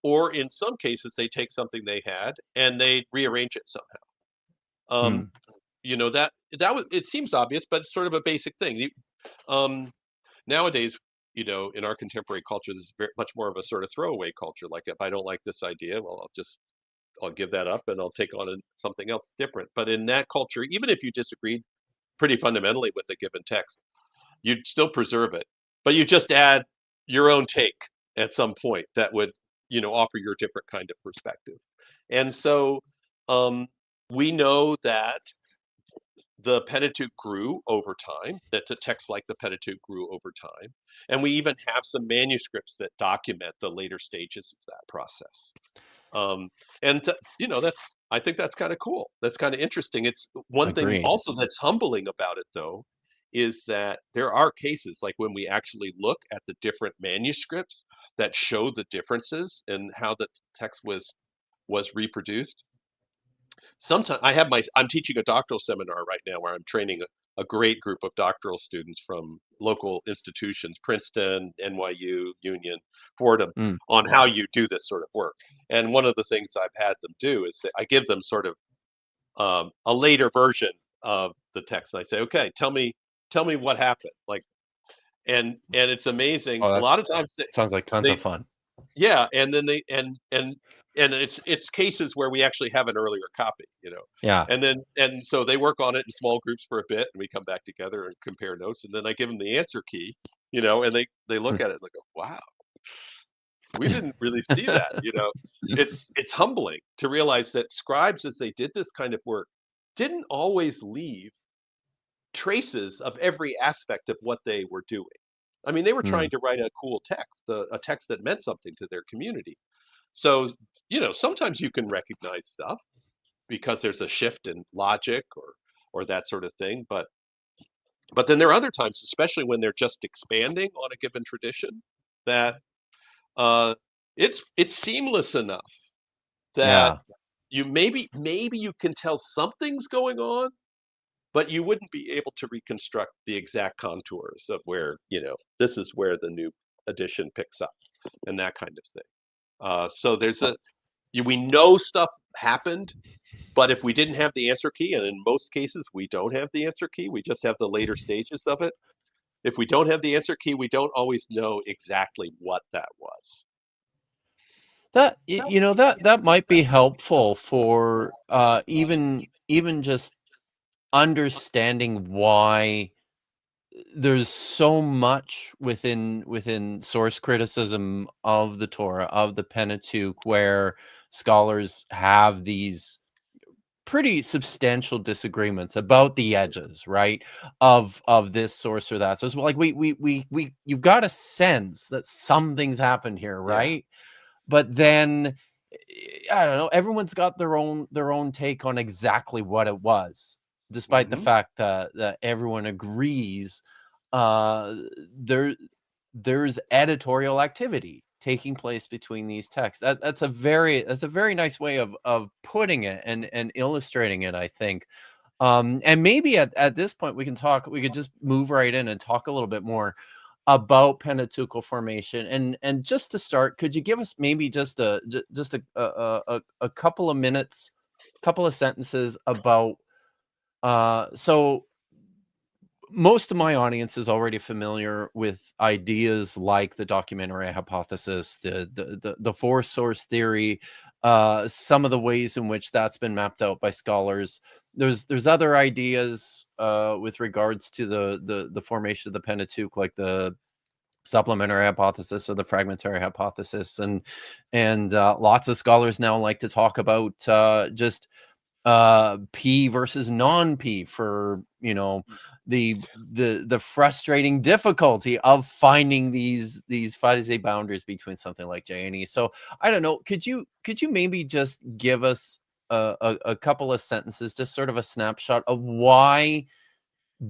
Or in some cases, they take something they had and they rearrange it somehow. Um, Hmm. that was, it seems obvious, but it's sort of a basic thing. Um, Nowadays, in our contemporary culture, this is very much more of a sort of throwaway culture. Like, if I don't like this idea, well, I'll give that up and I'll take on something else different. But in that culture, even if you disagreed pretty fundamentally with a given text, you'd still preserve it, but you just add your own take at some point that would, offer your different kind of perspective. And so um, we know that the Pentateuch grew over time, that the texts like the Pentateuch grew over time. And we even have some manuscripts that document the later stages of that process. Um, that's, I think that's kind of cool. That's kind of interesting. It's one thing Agreed. also that's humbling about it, though, is that there are cases like when we actually look at the different manuscripts that show the differences in how the text was reproduced. Sometimes I'm teaching a doctoral seminar right now where I'm training a great group of doctoral students from local institutions, Princeton, NYU, Union, Fordham, Mm. on how you do this sort of work. And one of the things I've had them do is I give them sort of a later version of the text. And I say, okay, tell me what happened. Like, and it's amazing. Oh, A that's lot of times sounds like tons of they fun. yeah, and then they and it's cases where we actually have an earlier copy, Yeah. and so they work on it in small groups for a bit, and we come back together and compare notes, and then I give them the answer key, and they look at it and they go, "Wow, we didn't really see that." It's humbling to realize that scribes, as they did this kind of work, didn't always leave traces of every aspect of what they were doing. I mean, they were trying Mm. to write a cool text, a text that meant something to their community. So, sometimes you can recognize stuff because there's a shift in logic or that sort of thing. But then there are other times, especially when they're just expanding on a given tradition, that uh, it's seamless enough that Yeah. you maybe you can tell something's going on, but you wouldn't be able to reconstruct the exact contours of where, this is where the new edition picks up and that kind of thing. So we know stuff happened, but if we didn't have the answer key, and in most cases we don't have the answer key, we just have the later stages of it. If we don't have the answer key, we don't always know exactly what that was. That might be helpful for even just understanding why there's so much within source criticism of the Torah, of the Pentateuch, where scholars have these pretty substantial disagreements about the edges, right? Of this source or that. So it's like we you've got a sense that something's happened here, Yeah. right? But then I don't know, everyone's got their own take on exactly what it was, despite the Hmm. fact that everyone agrees uh there there's editorial activity taking place between these texts. That's a very nice way of putting it and illustrating it, I think. And maybe at this point we could just move right in and talk a little bit more about Pentateuchal formation. And just to start, could you give us maybe just a couple of minutes, couple of sentences about so most of my audience is already familiar with ideas like the documentary hypothesis, the four source theory, some of the ways in which that's been mapped out by scholars. There's other ideas with regards to the formation of the Pentateuch, like the supplementary hypothesis or the fragmentary hypothesis, and lots of scholars now like to talk about just P versus non-P for the frustrating difficulty of finding these fuzzy boundaries between something like J and E. So I don't know, could you maybe just give us a couple of sentences, just sort of a snapshot of why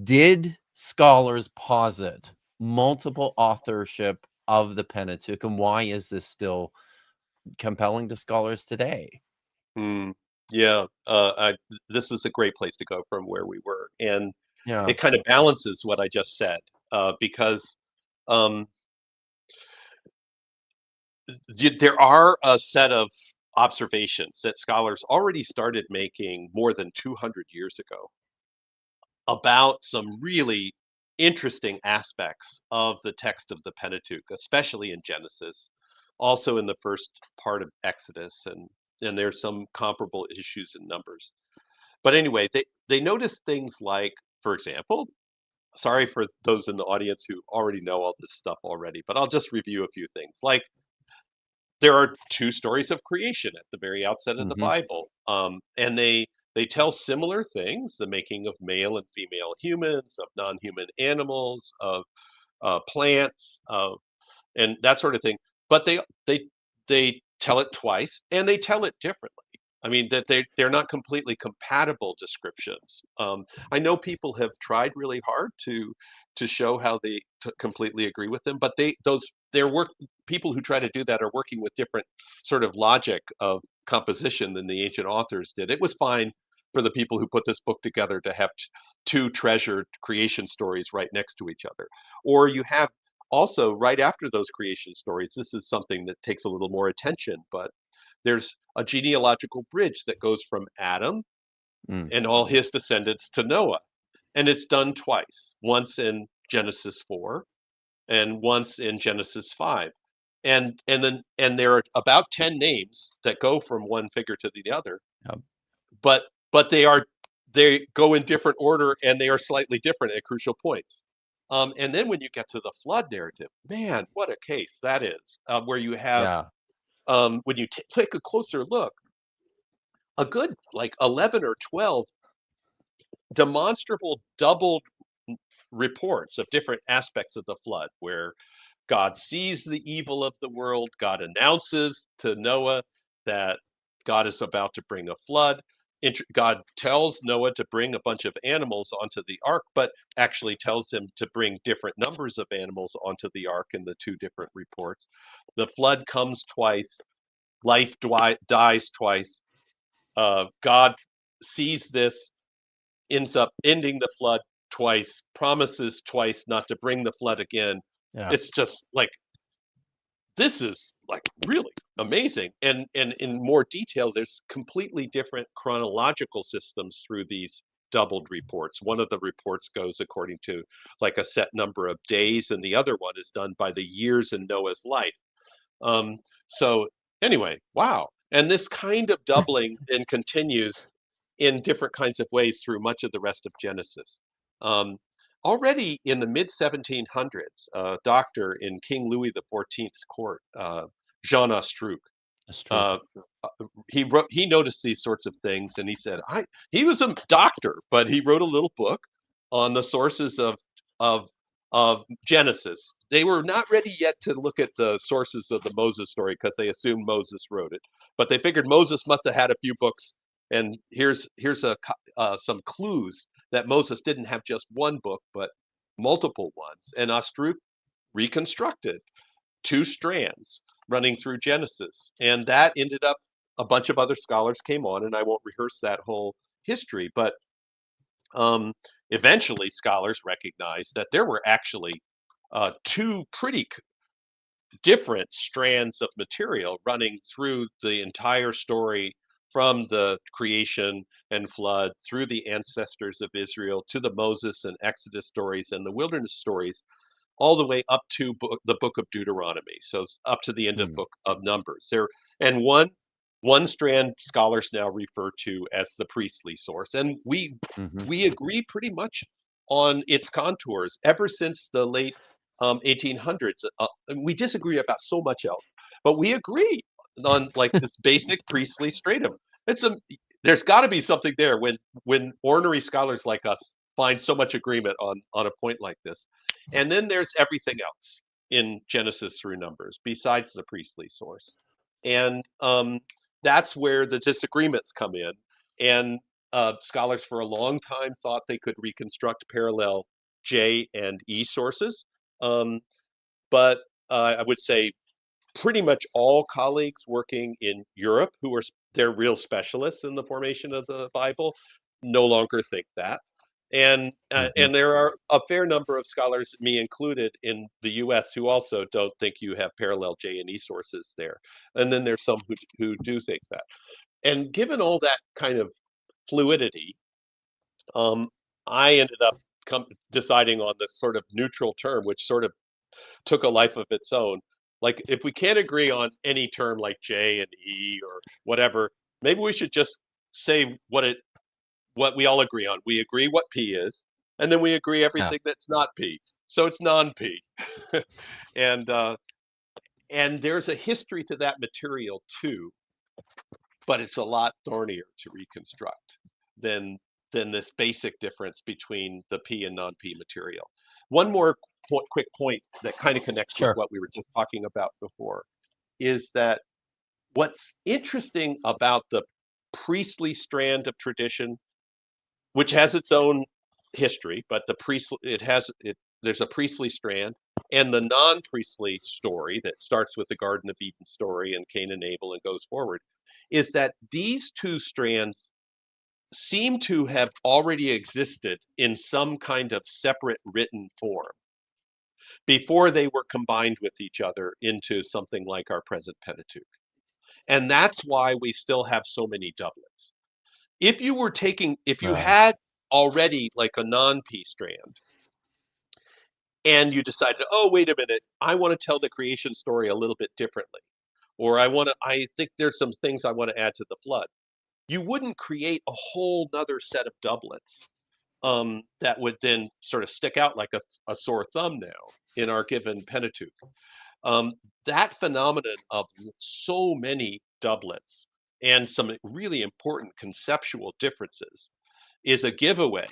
did scholars posit multiple authorship of the Pentateuch, and why is this still compelling to scholars today? Mm, yeah, this is a great place to go from where we were, and Yeah. it kind of balances what I just said, because um, there are a set of observations that scholars already started making more than 200 years ago about some really interesting aspects of the text of the Pentateuch, especially in Genesis, also in the first part of Exodus, and there's some comparable issues in Numbers. But anyway, they noticed things like, for example, sorry for those in the audience who already know all this stuff already, but I'll just review a few things. Like there are two stories of creation at the very outset of the Hmm. Bible, and they tell similar things: the making of male and female humans, of non-human animals, of plants, of and that sort of thing. But they tell it twice, and they tell it differently. I mean that they're not completely compatible descriptions. I know people have tried really hard to show how they completely agree with them, but their work people who try to do that are working with different sort of logic of composition than the ancient authors did. It was fine for the people who put this book together to have two treasured creation stories right next to each other, or you have also right after those creation stories, this is something that takes a little more attention, but there's a genealogical bridge that goes from Adam Mm. and all his descendants to Noah. And it's done twice, once in Genesis 4 and once in Genesis 5. And there are about 10 names that go from one figure to the other, Yep. but they go in different order and they are slightly different at crucial points. And then when you get to the flood narrative, man, what a case that is, where you have Yeah. when you take a closer look, a good like 11 or 12 demonstrable doubled reports of different aspects of the flood, where God sees the evil of the world. God announces to Noah that God is about to bring a flood. God tells Noah to bring a bunch of animals onto the ark, but actually tells him to bring different numbers of animals onto the ark in the two different reports. The flood comes twice, life dies twice. God sees this, ends up ending the flood twice, promises twice not to bring the flood again. Yeah. It's just like this is like really amazing, and in more detail there's completely different chronological systems through these doubled reports. One of the reports goes according to like a set number of days, and the other one is done by the years in Noah's life. So anyway, wow. And this kind of doubling then continues in different kinds of ways through much of the rest of Genesis. Um, Already in the mid 1700s, a doctor in King Louis XIV's court, Jean Astruc, That's true. uh, he noticed these sorts of things, and he said he was a doctor, but he wrote a little book on the sources of of Genesis. They were not ready yet to look at the sources of the Moses story because they assumed Moses wrote it, but they figured Moses must have had a few books. And here's some clues that Moses didn't have just one book, but multiple ones. And Astruc reconstructed two strands running through Genesis. And that ended up, a bunch of other scholars came on, and I won't rehearse that whole history, but um, eventually scholars recognized that there were actually two pretty different strands of material running through the entire story, from the creation and flood through the ancestors of Israel to the Moses and Exodus stories and the wilderness stories, all the way up to the book of Deuteronomy. So up to the end of Mm. book of Numbers. There and one strand scholars now refer to as the priestly source, and Hmm. we agree pretty much on its contours ever since the late 1800s. And we disagree about so much else, but we agree on like this basic priestly stratum. It's a There's got to be something there when ornery scholars like us find so much agreement on a point like this. And then there's everything else in Genesis through Numbers besides the priestly source. And that's where the disagreements come in. And scholars for a long time thought they could reconstruct parallel J and E sources. But I would say pretty much all colleagues working in Europe who are they're real specialists in the formation of the Bible no longer think that. Mhm. And there are a fair number of scholars, me included, in the U.S. who also don't think you have parallel J&E sources there. And then there's some who do think that. And given all that kind of fluidity, um, I ended up deciding on this sort of neutral term, which sort of took a life of its own. Like, if we can't agree on any term like J and E or whatever, maybe we should just say what we all agree on. We agree what P is, and then we agree Yeah, everything that's not P. So it's non-P. and and there's a history to that material too, but it's a lot thornier to reconstruct than this basic difference between the P and non-P material. One more quick point that kind of connects with sure. what we were just talking about before is that what's interesting about the priestly strand of tradition, which has its own history, but there's a priestly strand, and the non-priestly story that starts with the Garden of Eden story and Cain and Abel and goes forward, is that these two strands seem to have already existed in some kind of separate written form before they were combined with each other into something like our present Pentateuch. And that's why we still have so many doublets. If you Right. had already like a non-P strand, and you decided, oh, wait a minute, I want to tell the creation story a little bit differently, or I think there's some things I want to add to the flood, you wouldn't create a whole nother set of doublets that would then sort of stick out like a sore thumb now in our given Pentateuch. Um, that phenomenon of so many doublets and some really important conceptual differences is a giveaway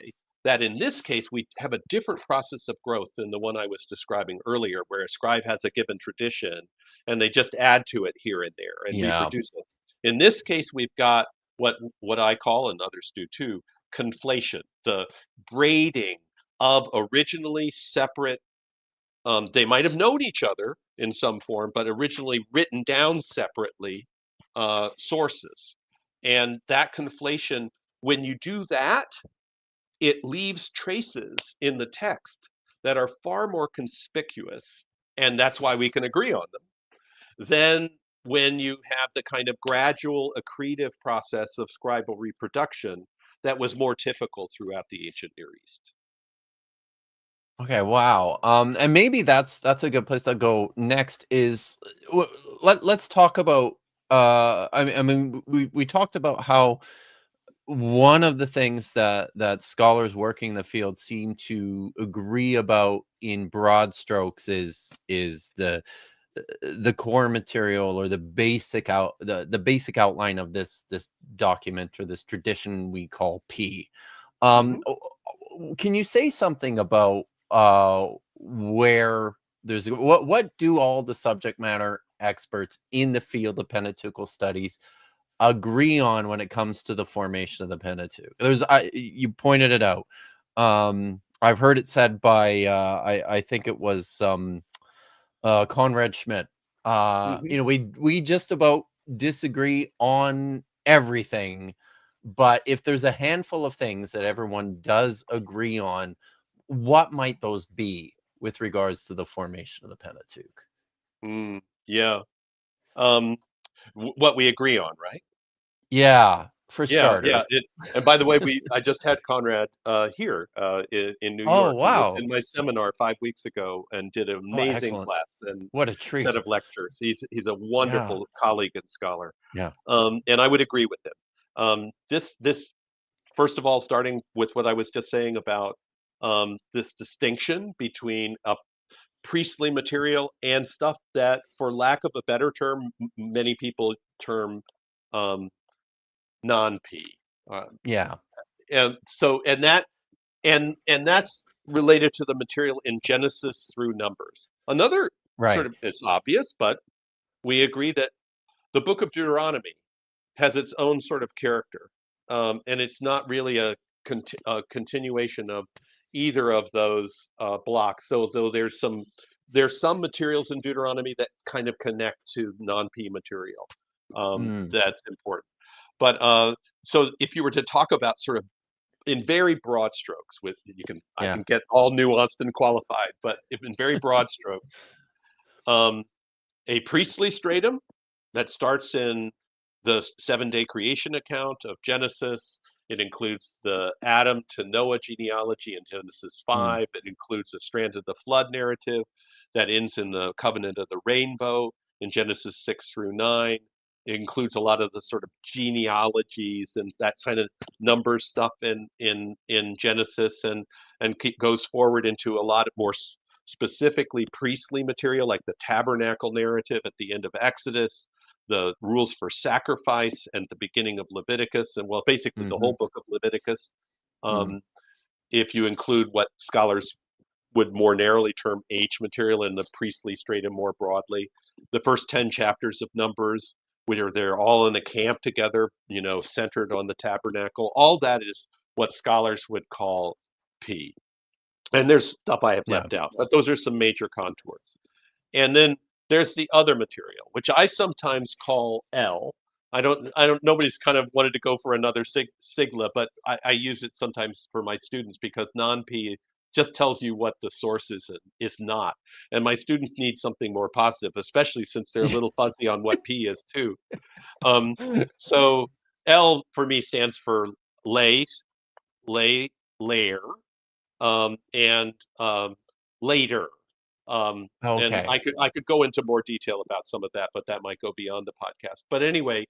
that in this case we have a different process of growth than the one I was describing earlier, where a scribe has a given tradition and they just add to it here and there and Yeah. reproduce it. In this case, we've got what I call, and others do too, conflation, the braiding of originally separate. They might have known each other in some form, but originally written down separately sources. And that conflation, when you do that, it leaves traces in the text that are far more conspicuous, and that's why we can agree on them, than when you have the kind of gradual accretive process of scribal reproduction that was more typical throughout the ancient Near East. Okay, wow. And maybe that's a good place to go next is let's talk about I mean we talked about how one of the things that scholars working the field seem to agree about in broad strokes is the core material or the basic outline of this document or this tradition we call P. Mm-hmm. Can you say something about where there's what do all the subject matter experts in the field of Pentateuchal studies agree on when it comes to the formation of the Pentateuch? You pointed it out. I've heard it said by I think it was Conrad Schmidt. Mm-hmm. We just about disagree on everything, but if there's a handful of things that everyone does agree on, what might those be with regards to the formation of the Pentateuch? Yeah. Um, what we agree on, right? Yeah, for Yeah, starters. yeah. And by the way, I just had Conrad here in New Oh, York. He was wow. in my seminar 5 weeks ago and did an Oh, amazing excellent. class and What a set treat. of lectures. He's a Yeah, wonderful colleague and scholar, yeah, and I would agree with him. This first of all, starting with what I was just saying about this distinction between a priestly material and stuff that, for lack of a better term, many people term um, non-P. Uh, yeah, and so and that's related to the material in Genesis through Numbers. Another sort right. of, it's obvious, but we agree that the book of Deuteronomy has its own sort of character, and it's not really a continuation of either of those blocks. So though there's some materials in Deuteronomy that kind of connect to non-P material. Mm, That's important. But so if you were to talk about sort of in very broad strokes, I yeah. can get all nuanced and qualified, but if in very broad strokes, um, a priestly stratum that starts in the 7-day creation account of Genesis. It includes the Adam to Noah genealogy in Genesis Mm, 5. It includes a strand of the flood narrative that ends in the covenant of the rainbow in Genesis 6 through 9. It includes a lot of the sort of genealogies and that kind of number stuff in Genesis, and goes forward into a lot of more specifically priestly material like the tabernacle narrative at the end of Exodus, the rules for sacrifice and the beginning of Leviticus, and well, basically the mhm, whole book of Leviticus. mm, Um, if you include what scholars would more narrowly term H material and the priestly stratum more broadly, the first 10 chapters of Numbers, where they're all in a camp together, centered on the tabernacle, all that is what scholars would call P. And there's stuff I have yeah. left out, but those are some major contours. And then there's the other material, which I sometimes call L. Nobody's kind of wanted to go for another sigla, but I use it sometimes for my students because non-P just tells you what the source is not. And my students need something more positive, especially since they're a little fuzzy on what P is too. Um, so L for me stands for lay, lay, layer, and later. And Okay. I could go into more detail about some of that, but that might go beyond the podcast. But anyway,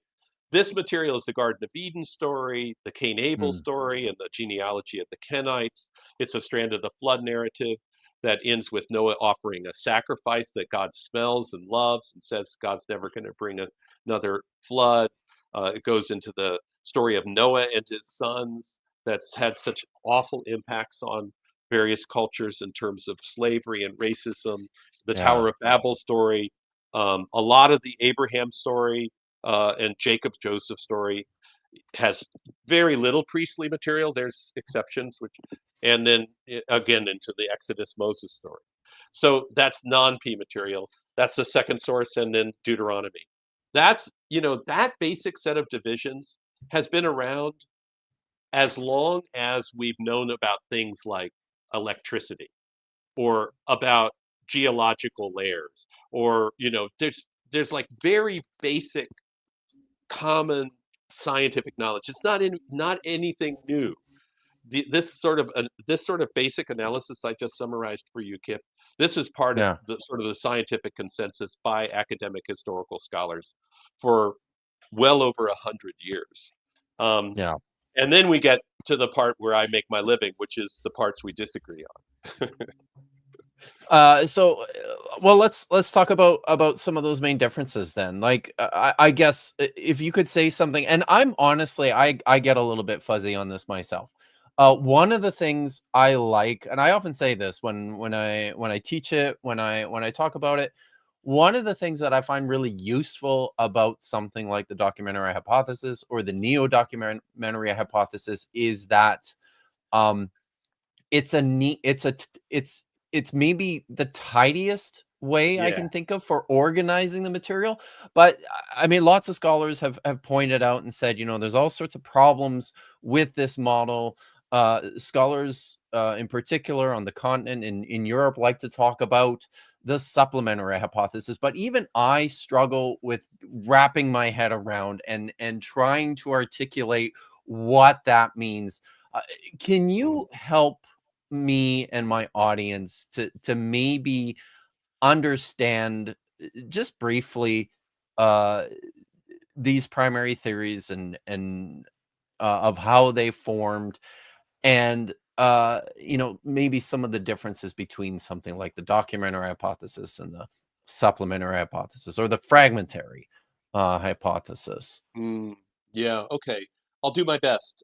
this material is the Garden of Eden story, the Cain Abel Mm, story, and the genealogy of the Kenites. It's a strand of the flood narrative that ends with Noah offering a sacrifice that God smells and loves and says God's never going to bring another flood. It goes into the story of Noah and his sons that's had such awful impacts on various cultures in terms of slavery and racism, the yeah. Tower of Babel story, a lot of the Abraham story, and Jacob Joseph story has very little priestly material. There's exceptions, and then again into the Exodus Moses story. So that's non-P material. That's the second source, and then Deuteronomy. That basic set of divisions has been around as long as we've known about things like electricity or about geological layers, or there's like very basic common scientific knowledge. It's not anything new. This sort of basic analysis I just summarized for you, Kip. This is part of Yeah. the sort of the scientific consensus by academic historical scholars for well over 100 years. Um, Yeah. and then we get to the part where I make my living, which is the parts we disagree on. So, well, let's talk about some of those main differences then. Like, I guess if you could say something, and I'm honestly, I get a little bit fuzzy on this myself. One of the things I like, and I often say this when I teach it, when I talk about it, one of the things that I find really useful about something like the documentary hypothesis or the neo documentary hypothesis is that um it's a neat it's maybe the tidiest way I Yeah. can think of for organizing the material, but I mean, lots of scholars have pointed out and said, there's all sorts of problems with this model. Scholars, in particular on the continent in Europe, like to talk about the supplementary hypothesis, but even I struggle with wrapping my head around and trying to articulate what that means. Uh, can Mm. you help me and my audience to maybe understand just briefly uh these primary theories and of how they formed, and maybe some of the differences between something like the documentary hypothesis and the supplementary hypothesis or the fragmentary hypothesis. Mm. Yeah. Okay. I'll do my best.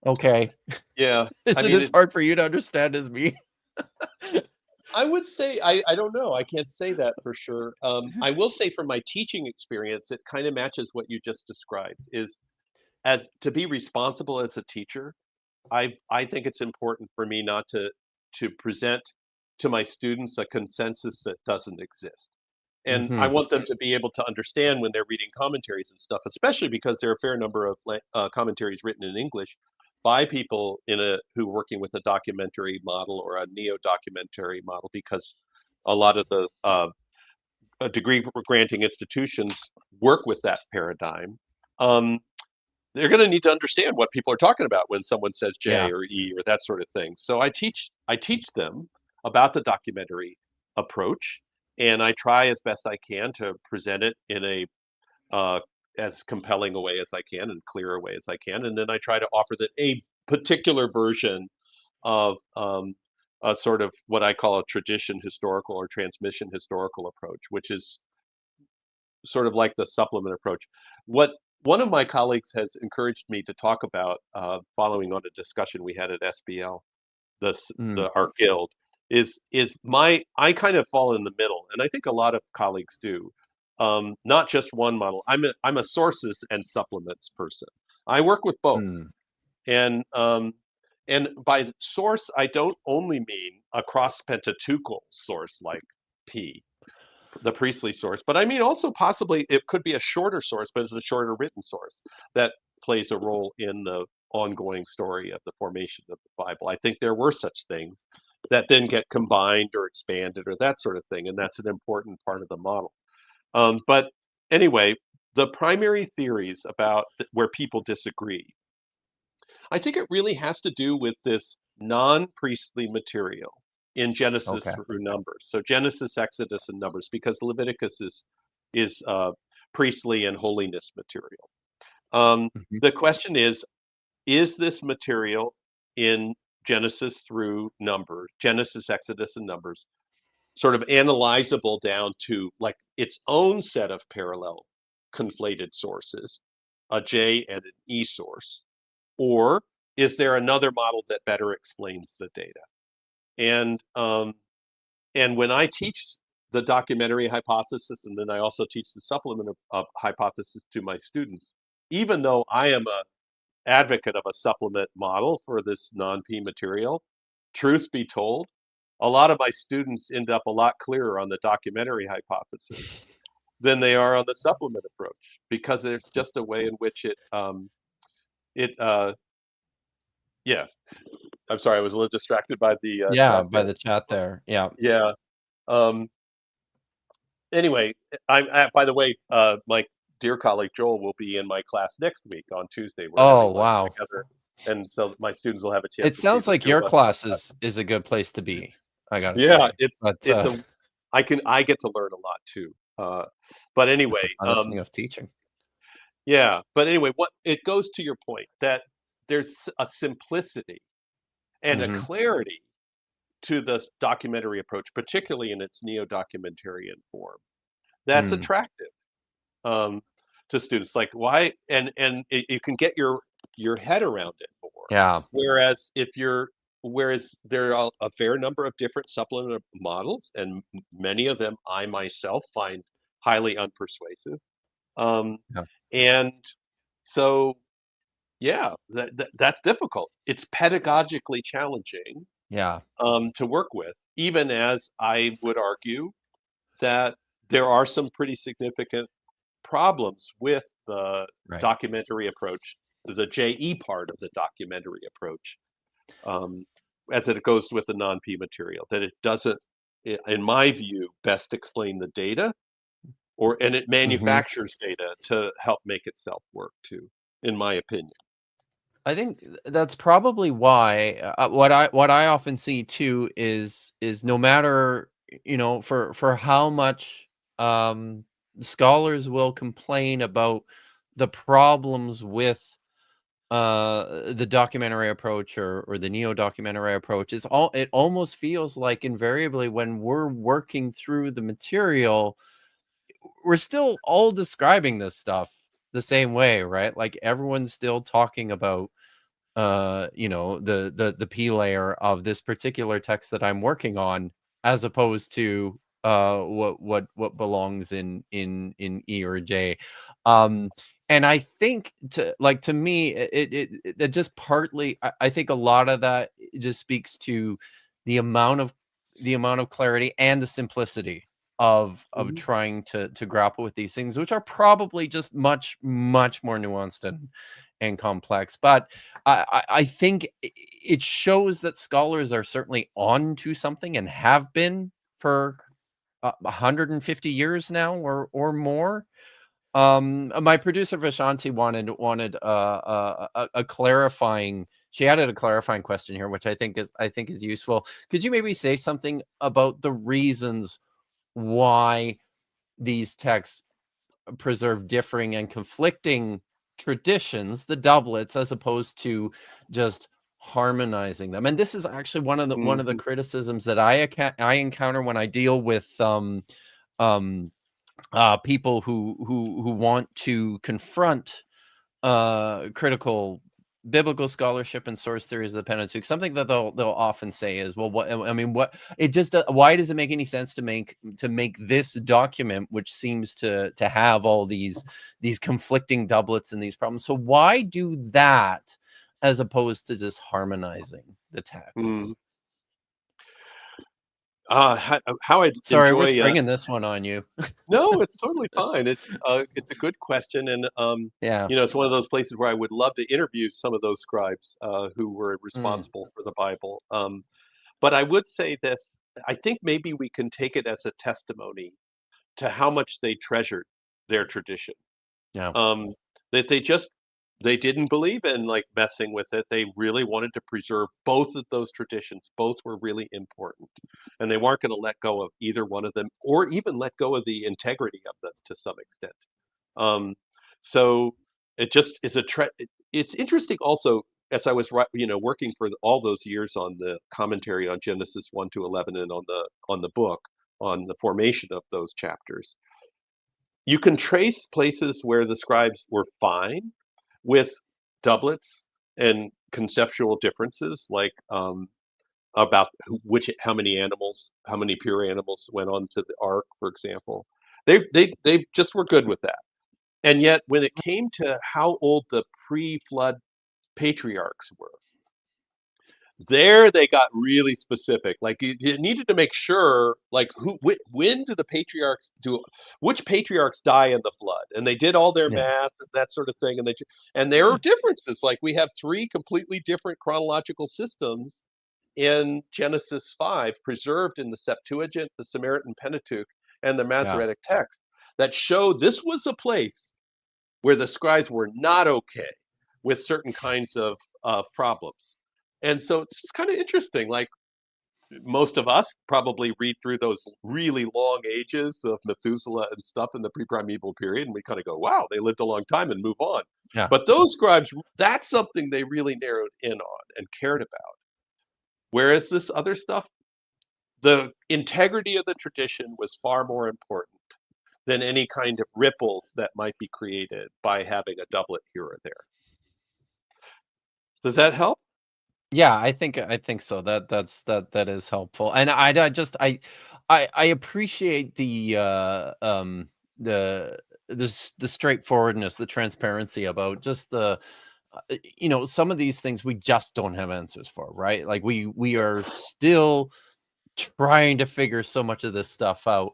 Okay. Yeah. I Is it mean, as hard for you to understand as me? I would say I don't know. I can't say that for sure. I will say from my teaching experience, it kind of matches what you just described. Is as to be responsible as a teacher, I think it's important for me not to to present to my students a consensus that doesn't exist. And I Mhm. want them to be able to understand when they're reading commentaries and stuff, especially because there are a fair number of commentaries written in English by people who are working with a documentary model or a neo-documentary model, because a lot of the degree granting institutions work with that paradigm. Um, they're going to need to understand what people are talking about when someone says Yeah. J or E or that sort of thing. So I teach them about the documentary approach, and I try as best I can to present it in a as compelling a way as I can and clear a way as I can, and then I try to offer that a particular version of a sort of what I call a tradition historical or transmission historical approach, which is sort of like the supplement approach. What one of my colleagues has encouraged me to talk about, following on a discussion we had at SBL, Mm. our guild, is I kind of fall in the middle, and I think a lot of colleagues do. Not just one model. I'm a sources and supplements person. I work with both, Mm. and by source I don't only mean a cross Pentateuchal source like P, the priestly source, but I mean also possibly it could be a shorter source, but it's a shorter written source that plays a role in the ongoing story of the formation of the Bible. I think there were such things that then get combined or expanded or that sort of thing, and that's an important part of the model. But anyway, the primary theories about where people disagree, I think it really has to do with this non-priestly material in Genesis Okay. through Numbers. So Genesis, Exodus, and Numbers, because Leviticus is priestly and holiness material. Mhm. The question is this material in Genesis through Numbers, Genesis, Exodus, and Numbers, sort of analyzable down to like its own set of parallel conflated sources, a J and an E source, or is there another model that better explains the data? And when I teach the documentary hypothesis, and then I also teach the supplement of hypothesis to my students, even though I am a advocate of a supplement model for this non-P material, truth be told, a lot of my students end up a lot clearer on the documentary hypothesis than they are on the supplement approach, because there's It's just just a way in which it yeah. I'm sorry, I was a little distracted by the yeah, chat by there. the chat there. Yeah. Yeah. Um, anyway, by the way, my dear colleague Joel will be in my class next week on Tuesday. We're Oh, having lunch wow. together, and so my students will have a chance It to see sounds the like two your of us in class class. is a good place to be, I gotta Yeah, say. But, it's a I get to learn a lot too. But it's anyway, the funnest thing of teaching. yeah. But anyway, what it goes to your point that there's a simplicity and a Mhm. clarity to the documentary approach, particularly in its neo-documentarian form, that's Mm. attractive um, to students. Like why, and you can get your head around it more. Yeah. Whereas there are a fair number of different supplement models, and many of them I myself find highly unpersuasive. Um, Yeah. and so, yeah, that's difficult. It's pedagogically challenging Yeah. to work with, even as I would argue that there are some pretty significant problems with the Right. documentary approach, the JE part of the documentary approach, um, as it goes with the non-P material, that it doesn't, in my view, best explain the data, and it Mhm. manufactures data to help make itself work too, in my opinion. I think that's probably why what I often see too is no matter for how much scholars will complain about the problems with the documentary approach or the neo documentary approach, it almost feels like invariably when we're working through the material we're still all describing this stuff the same way, right? Like everyone's still talking about the p layer of this particular text that I'm working on, as opposed to what belongs in E or J. And I think to me it just partly I think a lot of that just speaks to the amount of clarity and the simplicity of trying to grapple with these things, which are probably just much more nuanced and complex. But I think it shows that scholars are certainly on to something and have been for 150 years now or more. My producer Vishanti wanted a clarifying. She added a clarifying question here, which I think is useful. Could you maybe say something about the reasons why these texts preserve differing and conflicting traditions, the doublets, as opposed to just harmonizing them? And this is actually one of the criticisms that I encounter when I deal with people who want to confront critical biblical scholarship and source theories of the Pentateuch. Something that they'll often say is, well, why does it make any sense to make this document, which seems to have all these conflicting doublets and these problems? So why do that as opposed to just harmonizing the texts? How I Sorry, we're enjoy. springing this one on you. No, it's totally fine. It's a good question, and Yeah. it's one of those places where I would love to interview some of those scribes who were Mm. responsible for the Bible. But I would say this: I think maybe we can take it as a testimony to how much they treasured their tradition. Yeah. Um, that they didn't believe in like messing with it. They really wanted to preserve both of those traditions. Both were really important, and they weren't going to let go of either one of them, or even let go of the integrity of them to some extent. So it just is it's interesting also as I was working for all those years on the commentary on Genesis 1 to 11 and on the book on the formation of those chapters. You can trace places where the scribes were fine with doublets and conceptual differences, like about how many animals, how many pure animals went onto the ark, for example. They just were good with that. And yet, when it came to how old the pre-flood patriarchs were, there they got really specific. Like you needed to make sure, like when do the patriarchs which patriarchs die in the flood, and they did all their Yeah. math and that sort of thing, and there are differences. Like we have three completely different chronological systems in Genesis 5, preserved in the Septuagint, the Samaritan Pentateuch, and the Yeah. Masoretic text that show this was a place where the scribes were not okay with certain kinds of problems. And so it's just kind of interesting. Like most of us probably read through those really long ages of Methuselah and stuff in the pre-primeval period, and we kind of go, wow, they lived a long time, and move on. Yeah. But those scribes, that's something they really narrowed in on and cared about. Whereas this other stuff, the integrity of the tradition was far more important than any kind of ripples that might be created by having a doublet here or there. Does that help? Yeah, I think so. That is helpful. And I appreciate the straightforwardness, the transparency about just some of these things we just don't have answers for, right? Like we are still trying to figure so much of this stuff out.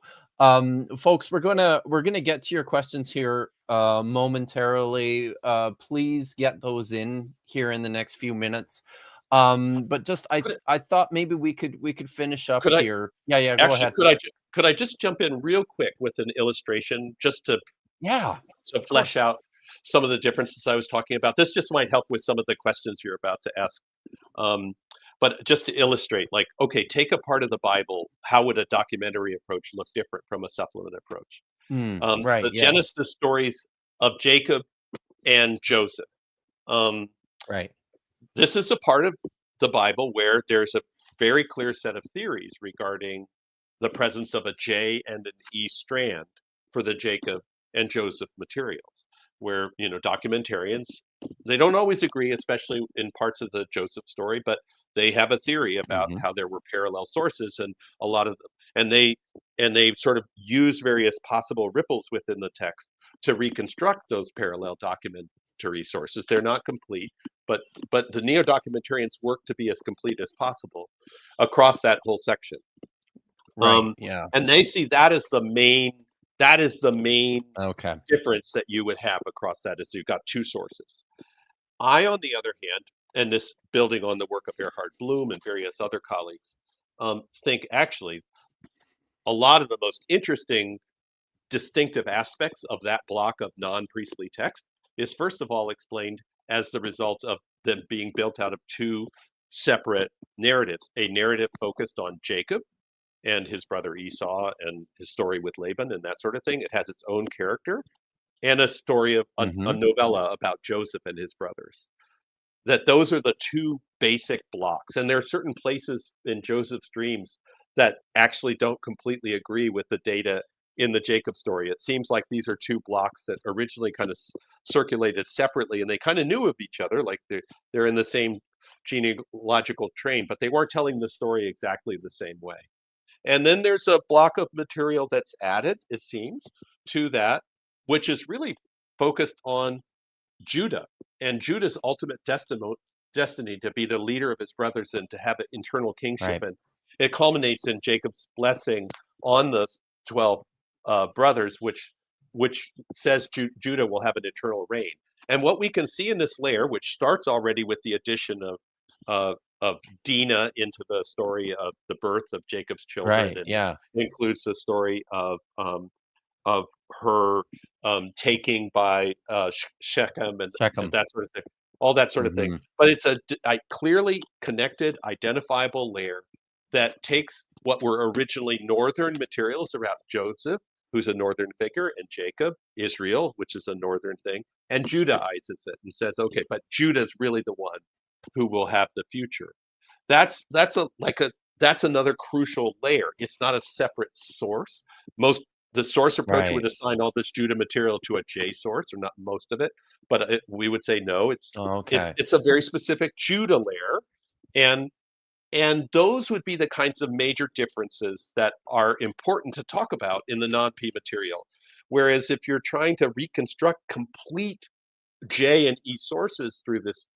Folks, we're gonna get to your questions here momentarily. Please get those in here in the next few minutes. But just Could, I thought maybe we could finish up could I here. Yeah, go actually ahead. could I just jump in real quick with an illustration just to Yeah, of flesh course. out some of the differences I was talking about? This just might help with some of the questions you're about to ask. Um, but just to illustrate, like, okay, take a part of the Bible. How would a documentary approach look different from a supplement approach? Right, The yes. Genesis stories of Jacob and Joseph. Um, Right. this is a part of the Bible where there's a very clear set of theories regarding the presence of a J and an E strand for the Jacob and Joseph materials, where, documentarians, they don't always agree, especially in parts of the Joseph story, but they have a theory about Hmm. how there were parallel sources and a lot of them, and they sort of use various possible ripples within the text to reconstruct those parallel documents documentary sources. They're not complete, but the neo-documentarians work to be as complete as possible across that whole section. Right. Yeah. And they see that as the main Okay. difference that you would have across that, is you've got two sources. I, on the other hand, and this building on the work of Erhard Bloom and various other colleagues, think actually a lot of the most interesting distinctive aspects of that block of non-priestly text is first of all explained as the result of them being built out of two separate narratives: a narrative focused on Jacob and his brother Esau and his story with Laban and that sort of thing. It has its own character, and a story of a novella about Joseph and his brothers. That those are the two basic blocks. And there are certain places in Joseph's dreams that actually don't completely agree with the data in the Jacob story. It seems like these are two blocks that originally kind of circulated separately, and they kind of knew of each other, like they're in the same genealogical train, but they weren't telling the story exactly the same way. And then there's a block of material that's added, it seems, to that, which is really focused on Judah and Judah's ultimate destiny to be the leader of his brothers and to have an internal kingship. Right. And it culminates in Jacob's blessing on the 12 brothers, which says Judah will have an eternal reign. And what we can see in this layer, which starts already with the addition of Dinah into the story of the birth of Jacob's children, Right. and Yeah. includes the story of her taking by Shechem and Shechem. that sort of thing, all that sort of thing. Mhm. But it's a clearly connected, identifiable layer that takes what were originally northern materials around Joseph, who's a northern figure, and Jacob, Israel, which is a northern thing, and Judaizes it and says, okay, but Judah's really the one who will have the future. That's another crucial layer. It's not a separate source. The source approach would Right. assign all this Judah material to a J source, or not most of it, but we would say no. Okay. It's a very specific Judah layer, and those would be the kinds of major differences that are important to talk about in the non-P material. Whereas if you're trying to reconstruct complete J and E sources through this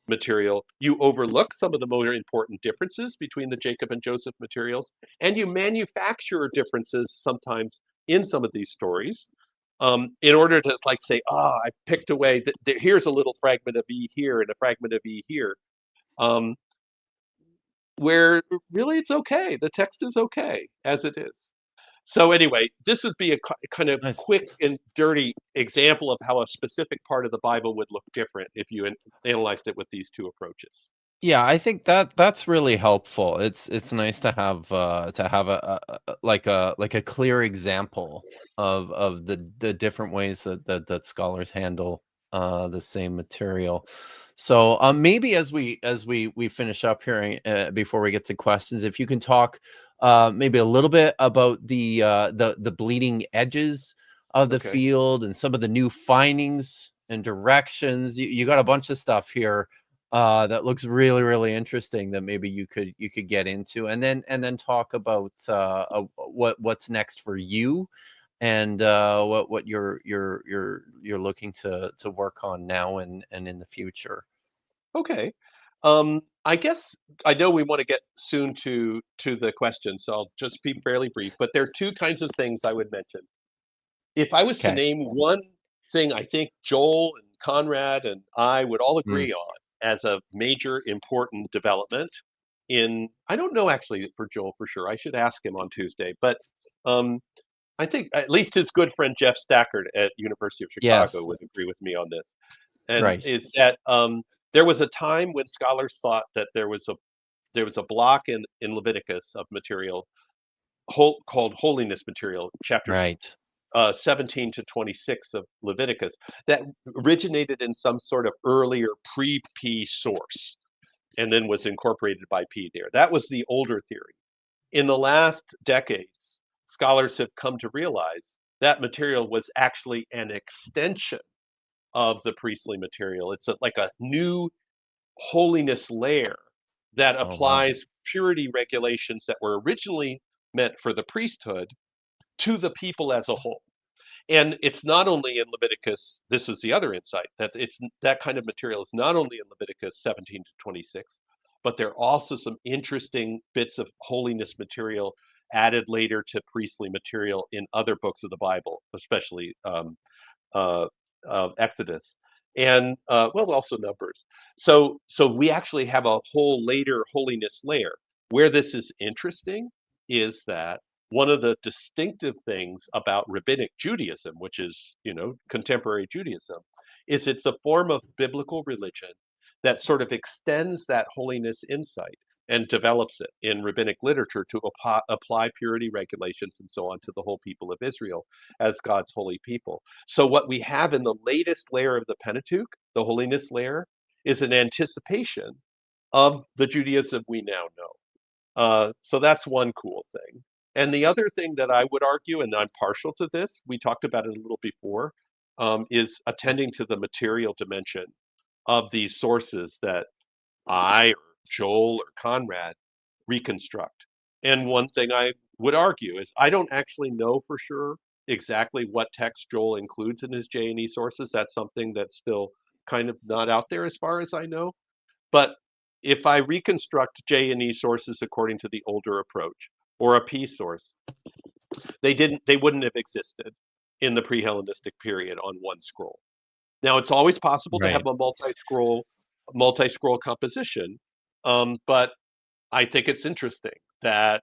material, you overlook some of the more important differences between the Jacob and Joseph materials, and you manufacture differences sometimes in some of these stories in order to say, I picked away, here's a little fragment of E here and a fragment of E here, where really it's okay. The text is okay as it is. So anyway, this would be a kind of Nice. quick and dirty example of how a specific part of the Bible would look different if you analyzed it with these two approaches. Yeah, I think that's really helpful. It's nice to have like a clear example of the different ways that scholars handle the same material. So maybe as we finish up here before we get to questions, if you can talk maybe a little bit about the bleeding edges of the Okay. field and some of the new findings and directions. You got a bunch of stuff here that looks really, really interesting that maybe you could get into, and then talk about what's next for you, and what you're looking to work on now and in the future. Okay. I guess I know we want to get soon to the question, so I'll just be fairly brief. But there are two kinds of things I would mention. If I was to Okay. name one thing, I think Joel and Conrad and I would all Mm. agree on as a major important development I don't know actually for Joel for sure. I should ask him on Tuesday, but um, I think at least his good friend Jeff Stackard at University of Chicago Yes. would agree with me on this. And Right. is that there was a time when scholars thought that there was a block in Leviticus of material called holiness material, chapters Right. 17 to 26 of Leviticus, that originated in some sort of earlier pre-P source and then was incorporated by P there. That was the older theory. In the last decades, scholars have come to realize that material was actually an extension of the priestly material. It's like a new holiness layer that Oh wow. applies purity regulations that were originally meant for the priesthood to the people as a whole. And it's not only in Leviticus, this is the other insight, that it's that kind of material is not only in Leviticus 17 to 26, but there are also some interesting bits of holiness material added later to priestly material in other books of the Bible, especially uh, Exodus, and well, also Numbers. So we actually have a whole later holiness layer. Where this is interesting is that one of the distinctive things about rabbinic Judaism, which is, contemporary Judaism, is it's a form of biblical religion that sort of extends that holiness insight and develops it in rabbinic literature to apply purity regulations and so on to the whole people of Israel as God's holy people. So, what we have in the latest layer of the Pentateuch, the holiness layer, is an anticipation of the Judaism we now know. So, that's one cool thing. And the other thing that I would argue, and I'm partial to this, we talked about it a little before, is attending to the material dimension of these sources that I or Joel or Conrad reconstruct. And one thing I would argue is I don't actually know for sure exactly what text Joel includes in his J&E sources. That's something that's still kind of not out there as far as I know. But if I reconstruct J&E sources according to the older approach or a P source, they wouldn't have existed in the pre-Hellenistic period on one scroll. Now, it's always possible to have Right. a multi-scroll composition, but I think it's interesting that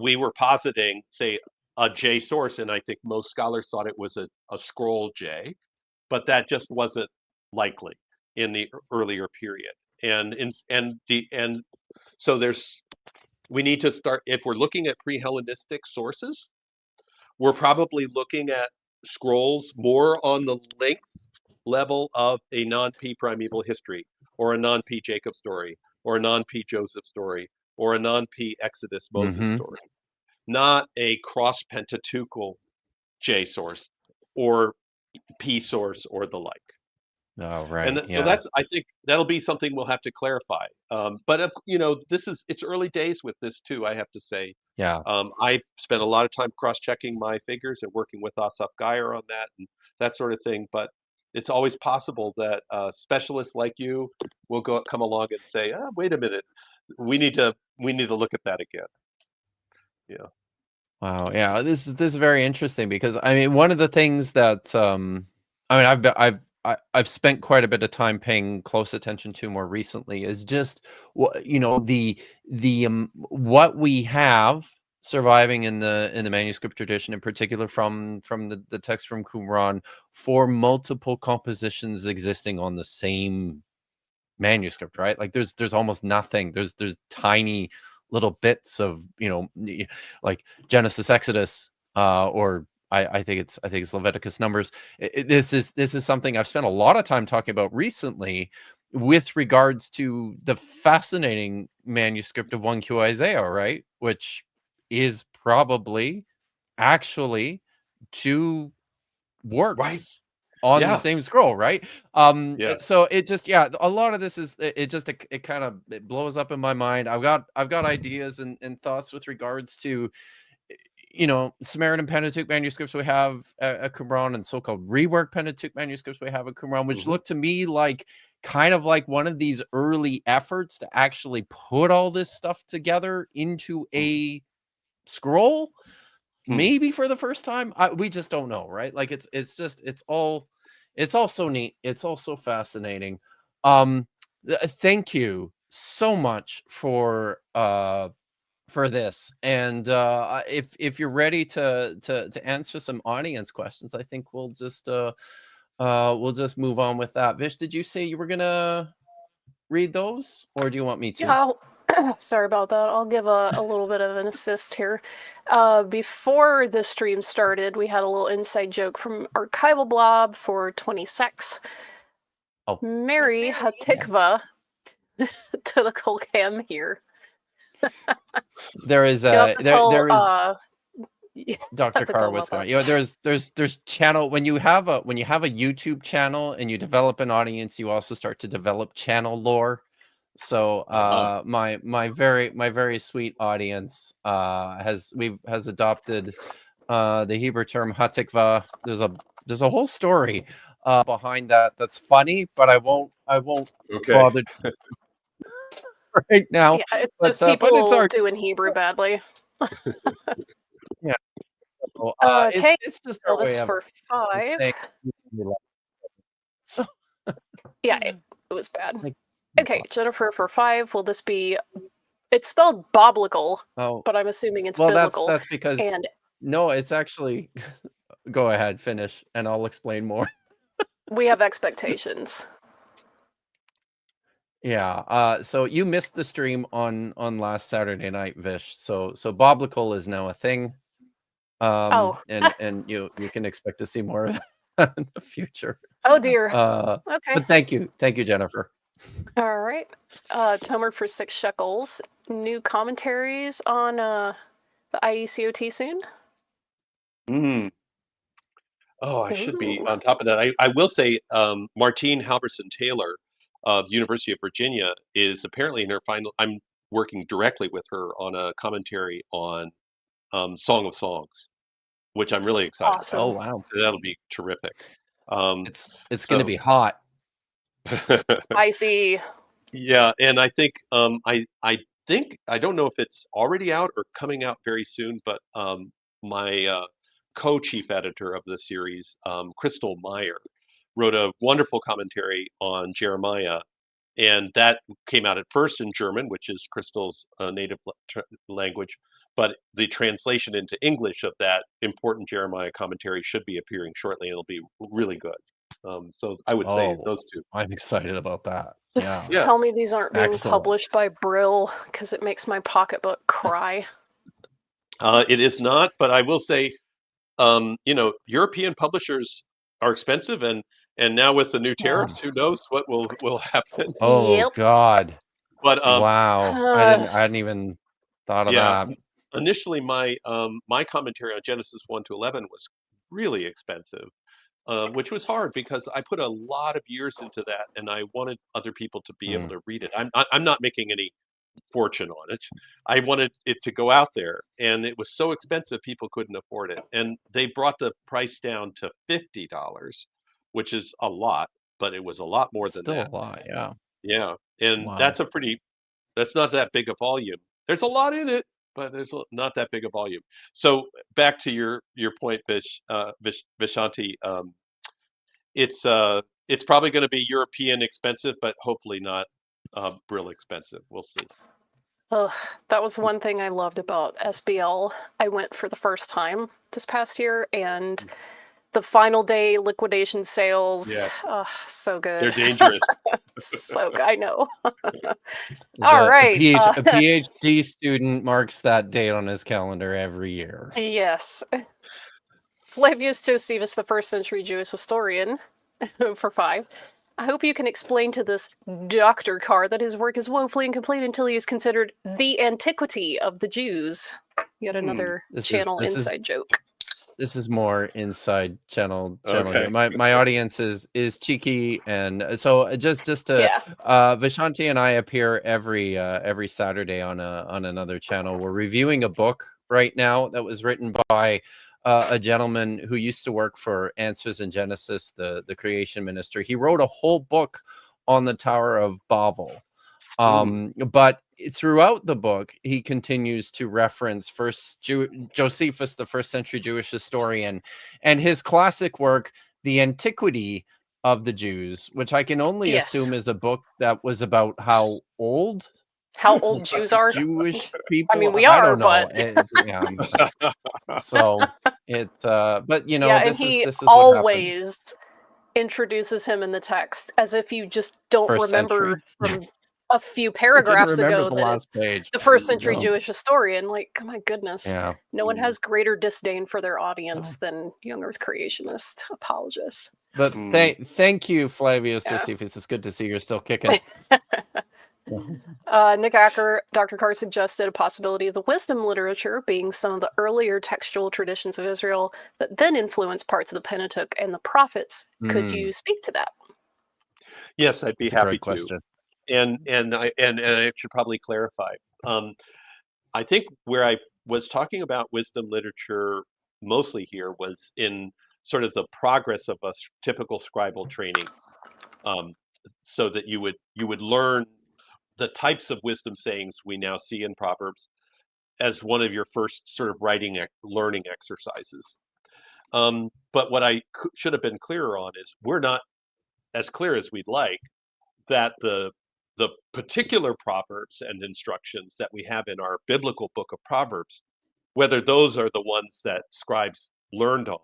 we were positing, say, a J source, and I think most scholars thought it was a scroll J, but that just wasn't likely in the earlier period. And so we need to start, if we're looking at pre-Hellenistic sources, we're probably looking at scrolls more on the length level of a non-P primeval history, or a non-P Jacob story, or a non-P Joseph story, or a non-P Exodus Moses Mm-hmm. story, not a cross-pentateuchal J source or P source or the like. Oh, And right. so Yeah. that's, I think that'll be something we'll have to clarify. But it's early days with this too, I have to say. Yeah. I spent a lot of time cross-checking my figures and working with Asaf Geyer on that and that sort of thing. But it's always possible that specialists like you will come along and say, wait a minute, we need to look at that again. Yeah. Wow. Yeah. This is very interesting because I mean, one of the things that I mean, I've spent quite a bit of time paying close attention to more recently is just what the what we have surviving in the manuscript tradition, in particular from the text from Qumran, for multiple compositions existing on the same manuscript, right? Like there's almost nothing. There's tiny little bits of, like Genesis, Exodus, or I think it's Leviticus, Numbers. This is something I've spent a lot of time talking about recently with regards to the fascinating manuscript of 1Q Isaiah, right? Which is probably actually two Right. works on the Yeah. same scroll, right? Yeah. So it just, yeah, a lot of this is it kind of it blows up in my mind. I've got ideas and thoughts with regards to, Samaritan Pentateuch manuscripts we have at Qumran, and so-called rework Pentateuch manuscripts we have at Qumran, which Hmm. look to me like kind of like one of these early efforts to actually put all this stuff together into a scroll, Hmm. maybe for the first time. We just don't know, right? Like it's all so neat. It's all so fascinating. Thank you so much for this. And if you're ready to answer some audience questions, I think we'll just move on with that. Vish, did you say you were gonna read those, or do you want me to? Yeah, sorry about that. I'll give a little bit of an assist here. Before the stream started, we had a little inside joke from Archival Blob for 26. Oh, Mary yes. Hatikva to the Kolkam here. There is You have to tell, there is you Dr. have to Carr, tell what's about going on? that. There's channel, when you have a YouTube channel and you develop an audience, you also start to develop channel lore. So my very sweet audience has adopted the Hebrew term hatikva. There's a whole story behind that that's funny, but I won't Okay. bother right now. Yeah, it's But just but it's people our doing Hebrew badly. yeah. So, Okay, it's just so our this way is of for 5. saying we love so Yeah, it was bad. like Okay, Jennifer for 5. Will this be? It's spelled boblical, oh but I'm assuming it's well biblical. that's because And no, it's actually go ahead, finish, and I'll explain more. we have expectations. Yeah. So you missed the stream on last Saturday night, Vish. So biblical is now a thing. Oh. And you can expect to see more of that in the future. Oh dear. Okay. But thank you, Jennifer. All right. Tomer for 6 shekels. New commentaries on the IECOT soon? Oh, I should be Ooh. on top of that. I will say, Martine Halverson Taylor of the University of Virginia is apparently in her final. I'm working directly with her on a commentary on Song of Songs, which I'm really excited about. Oh Awesome. wow, That'll be terrific. it's going to be hot. Spicy. Yeah, and I think I don't know if it's already out or coming out very soon, but my co-chief editor of the series, Crystal Meyer, wrote a wonderful commentary on Jeremiah, and that came out at first in German, which is Crystal's native language, but the translation into English of that important Jeremiah commentary should be appearing shortly, and it'll be really good. So I would say Oh, those two. I'm excited about that. Just Yeah. tell me these aren't being Excellent. published by Brill, because it makes my pocketbook cry. It is not, but I will say, European publishers are expensive, and now with the new tariffs, who knows what will happen. Oh Yep. God. But Wow. I hadn't even thought of yeah, that. initially my commentary on Genesis 1 to 11 was really expensive, which was hard because I put a lot of years into that, and I wanted other people to be able to read it. I'm not making any fortune on it. I wanted it to go out there, and it was so expensive people couldn't afford it. And they brought the price down to $50, which is a lot, but it was a lot more than Still that. a lot, yeah. Yeah, and Wow. that's not that big a volume. There's a lot in it, but not that big a volume. So back to your point, Vishanti, it's probably going to be European expensive, but hopefully not Brill expensive. We'll see. Ugh, that was one thing I loved about SBL. I went for the first time this past year, and the final day liquidation sales. Yeah. So good. They're dangerous. So good. I know. All right. A PhD student marks that date on his calendar every year. Yes. Flavius Josephus, the first century Jewish historian, for 5. I hope you can explain to this Dr. Carr that his work is woefully incomplete until he is considered the antiquity of the Jews. Yet another channel inside joke. This is more inside channel Okay. here. My audience is cheeky, and so just to Yeah. Vishanti and I appear every Saturday on another channel. We're reviewing a book right now that was written by a gentleman who used to work for Answers in Genesis, the creation ministry. He wrote a whole book on the Tower of Babel. But throughout the book, he continues to reference Josephus, the first century Jewish historian, and his classic work, The Antiquity of the Jews, which I can only assume is a book that was about how old Jews are. Jewish people. I mean, we are, I don't know. but so it, but you know, yeah, this and he is what happens. always introduces him in the text as if you just don't First remember century. from a few paragraphs ago the that last it's page. the first century No. Jewish historian. Like, oh my goodness. Yeah. No one has greater disdain for their audience than young earth creationist apologists. But thank you, Flavius Josephus. It's good to see you're still kicking. Nick Acker, Dr. Carr suggested a possibility of the wisdom literature being some of the earlier textual traditions of Israel that then influenced parts of the Pentateuch and the prophets. Could you speak to that? Yes, I'd be That's happy a great to. question. And I should probably clarify. I think where I was talking about wisdom literature mostly here was in sort of the progress of a typical scribal training, um, so that you would learn the types of wisdom sayings we now see in Proverbs as one of your first sort of learning exercises. But what I should have been clearer on is we're not as clear as we'd like that the particular proverbs and instructions that we have in our biblical book of Proverbs, whether those are the ones that scribes learned on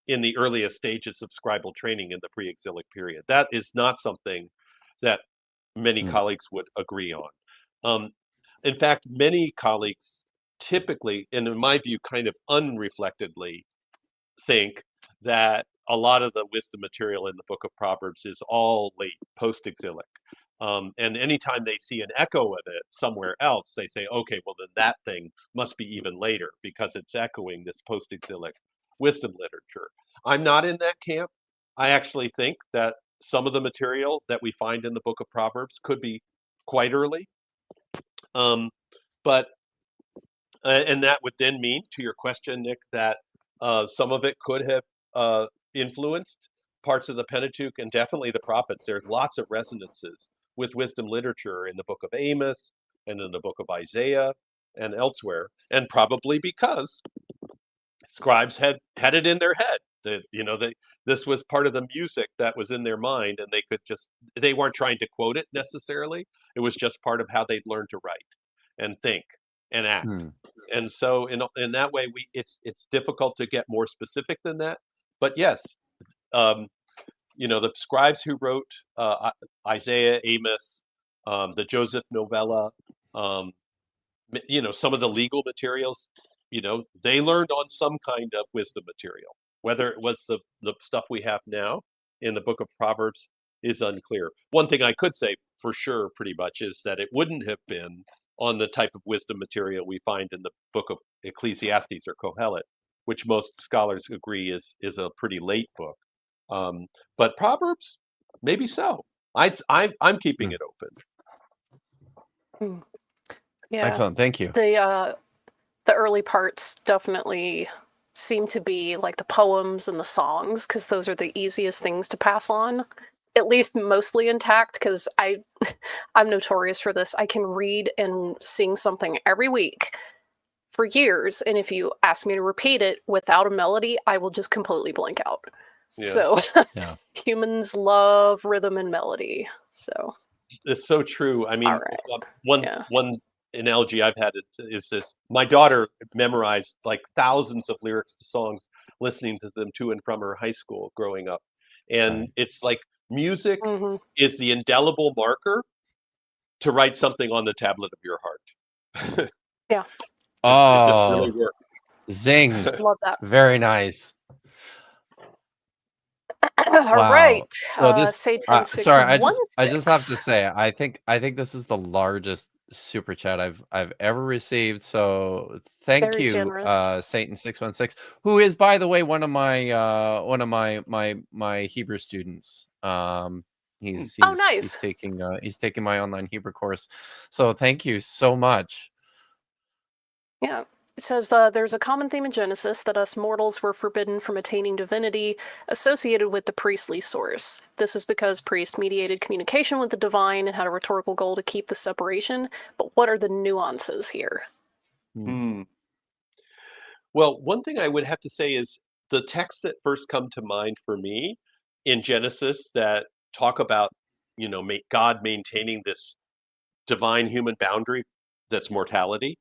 in the earliest stages of scribal training in the pre-exilic period. That is not something that many Mm. colleagues would agree on. Um, in fact, many colleagues typically, and in my view, kind of unreflectedly, think that a lot of the wisdom material in the book of Proverbs is all late, post-exilic. And anytime they see an echo of it somewhere else, they say, okay, well, then that thing must be even later because it's echoing this post-exilic wisdom literature. I'm not in that camp. I actually think that some of the material that we find in the book of Proverbs could be quite early. Um, but and that would then mean, to your question, Nick, that some of it could have influenced parts of the Pentateuch and definitely the prophets. There's lots of resonances with wisdom literature in the book of Amos and in the book of Isaiah and elsewhere, and probably because scribes had it in their head that this was part of the music that was in their mind, and they weren't trying to quote it necessarily. It was just part of how they'd learned to write and think and act. Mm. And so in that way, it's difficult to get more specific than that. But yes, the scribes who wrote Isaiah, Amos, the Joseph novella, um, some of the legal materials, they learned on some kind of wisdom material. Whether it was the stuff we have now in the book of Proverbs is unclear. One thing I could say for sure, pretty much, is that it wouldn't have been on the type of wisdom material we find in the book of Ecclesiastes or Kohelet, which most scholars agree is a pretty late book. But Proverbs, maybe so. I'm keeping Mm. it open. Yeah, Excellent. Thank you. the early parts definitely seem to be like the poems and the songs, because those are the easiest things to pass on, at least mostly intact, because I'm notorious for this. I can read and sing something every week for years, and if you ask me to repeat it without a melody, I will just completely blank out. Yeah. So Yeah. humans love rhythm and melody. So It's so true. I mean, all right. Yeah. one analogy I've had is this: my daughter memorized like thousands of lyrics to songs, listening to them to and from her high school growing up, and Right. it's like music Mhm. is the indelible marker to write something on the tablet of your heart. Yeah. It just really Oh, works. zing. Love that. Very nice. All Wow. right. So this, Say sorry, 106116. I just have to say, I think this is the largest super chat I've ever received. So thank Very you, generous. Satan 616, who is, by the way, one of my Hebrew students. He's Oh, he's nice. he's taking my online Hebrew course. So thank you so much. Yeah. It says there's a common theme in Genesis that us mortals were forbidden from attaining divinity associated with the priestly source. This is because priests mediated communication with the divine and had a rhetorical goal to keep the separation. But what are the nuances here? Hmm. Well, one thing I would have to say is the texts that first come to mind for me in Genesis that talk about, God maintaining this divine human boundary that's mortality.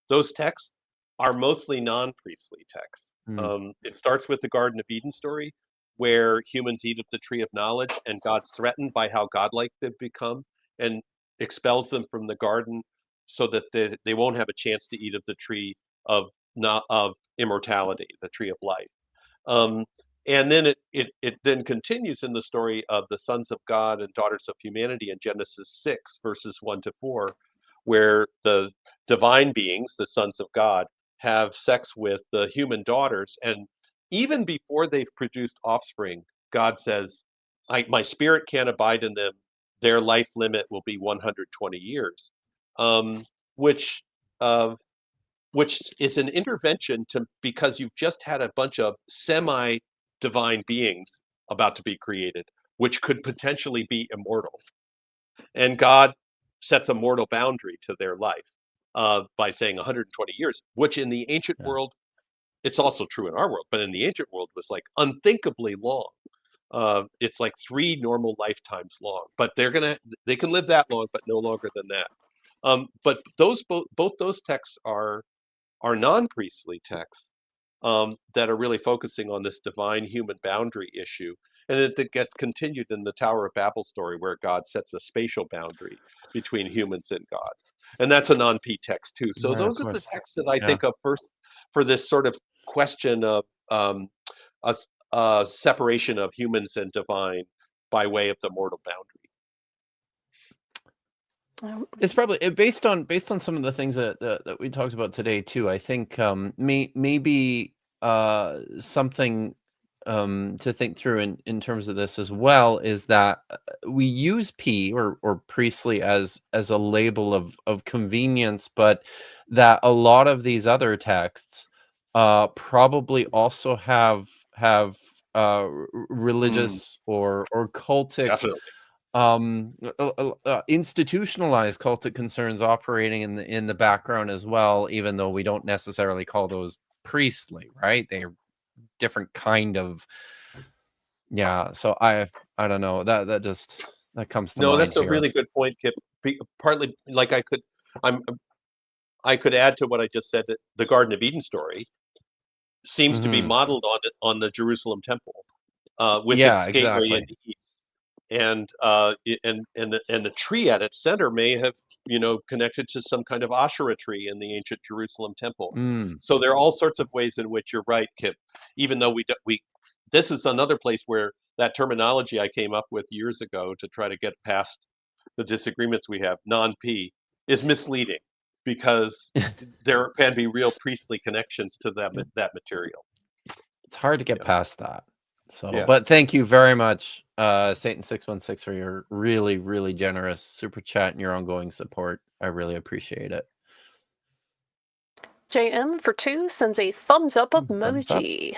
Those texts are mostly non-priestly texts. Mm. It starts with the Garden of Eden story, where humans eat of the tree of knowledge, and God's threatened by how godlike they've become, and expels them from the garden so that they won't have a chance to eat of the tree of not of immortality, the tree of life. Um, and then it then continues in the story of the sons of God and daughters of humanity in Genesis 6, verses 1 to 4, where the divine beings, the sons of God, have sex with the human daughters. And even before they've produced offspring, God says, my spirit can't abide in them. Their life limit will be 120 years, which uh, which is an intervention because you've just had a bunch of semi-divine beings about to be created, which could potentially be immortal. And God sets a mortal boundary to their life by saying 120 years, which in the ancient world, it's also true in our world, but in the ancient world was like unthinkably long. It's like 3 normal lifetimes long, but they can live that long, but no longer than that. But both those texts are non-priestly texts that are really focusing on this divine human boundary issue. And it gets continued in the Tower of Babel story, where God sets a spatial boundary between humans and God. And that's a non-P text too. So Right, of those are the course. texts that I Yeah. think of first for this sort of question of a separation of humans and divine by way of the mortal boundary. It's probably based on some of the things that we talked about today too. I think maybe something to think through in terms of this as well is that we use P or priestly as a label of convenience, but that a lot of these other texts probably also have religious or cultic Definitely. institutionalized cultic concerns operating in the background as well, even though we don't necessarily call those priestly, right? They're different kind of, yeah. So I don't know, that comes to No, mind that's a here. really good point, Kip. Partly, like I could add to what I just said that the Garden of Eden story seems to be Mhm. modeled on the Jerusalem temple, with Yeah, its gateway exactly. into east, and the tree at its center may have connected to some kind of Asherah tree in the ancient Jerusalem temple. Mm. So there are all sorts of ways in which you're right, Kip. Even though this is another place where that terminology I came up with years ago to try to get past the disagreements we have, non-P, is misleading because there can be real priestly connections to that material. It's hard to get Yeah. past that. So, Yeah. but thank you very much, Satan616, for your really, really generous super chat and your ongoing support. I really appreciate it. JM for 2 sends a thumbs up Thumbs up. emoji.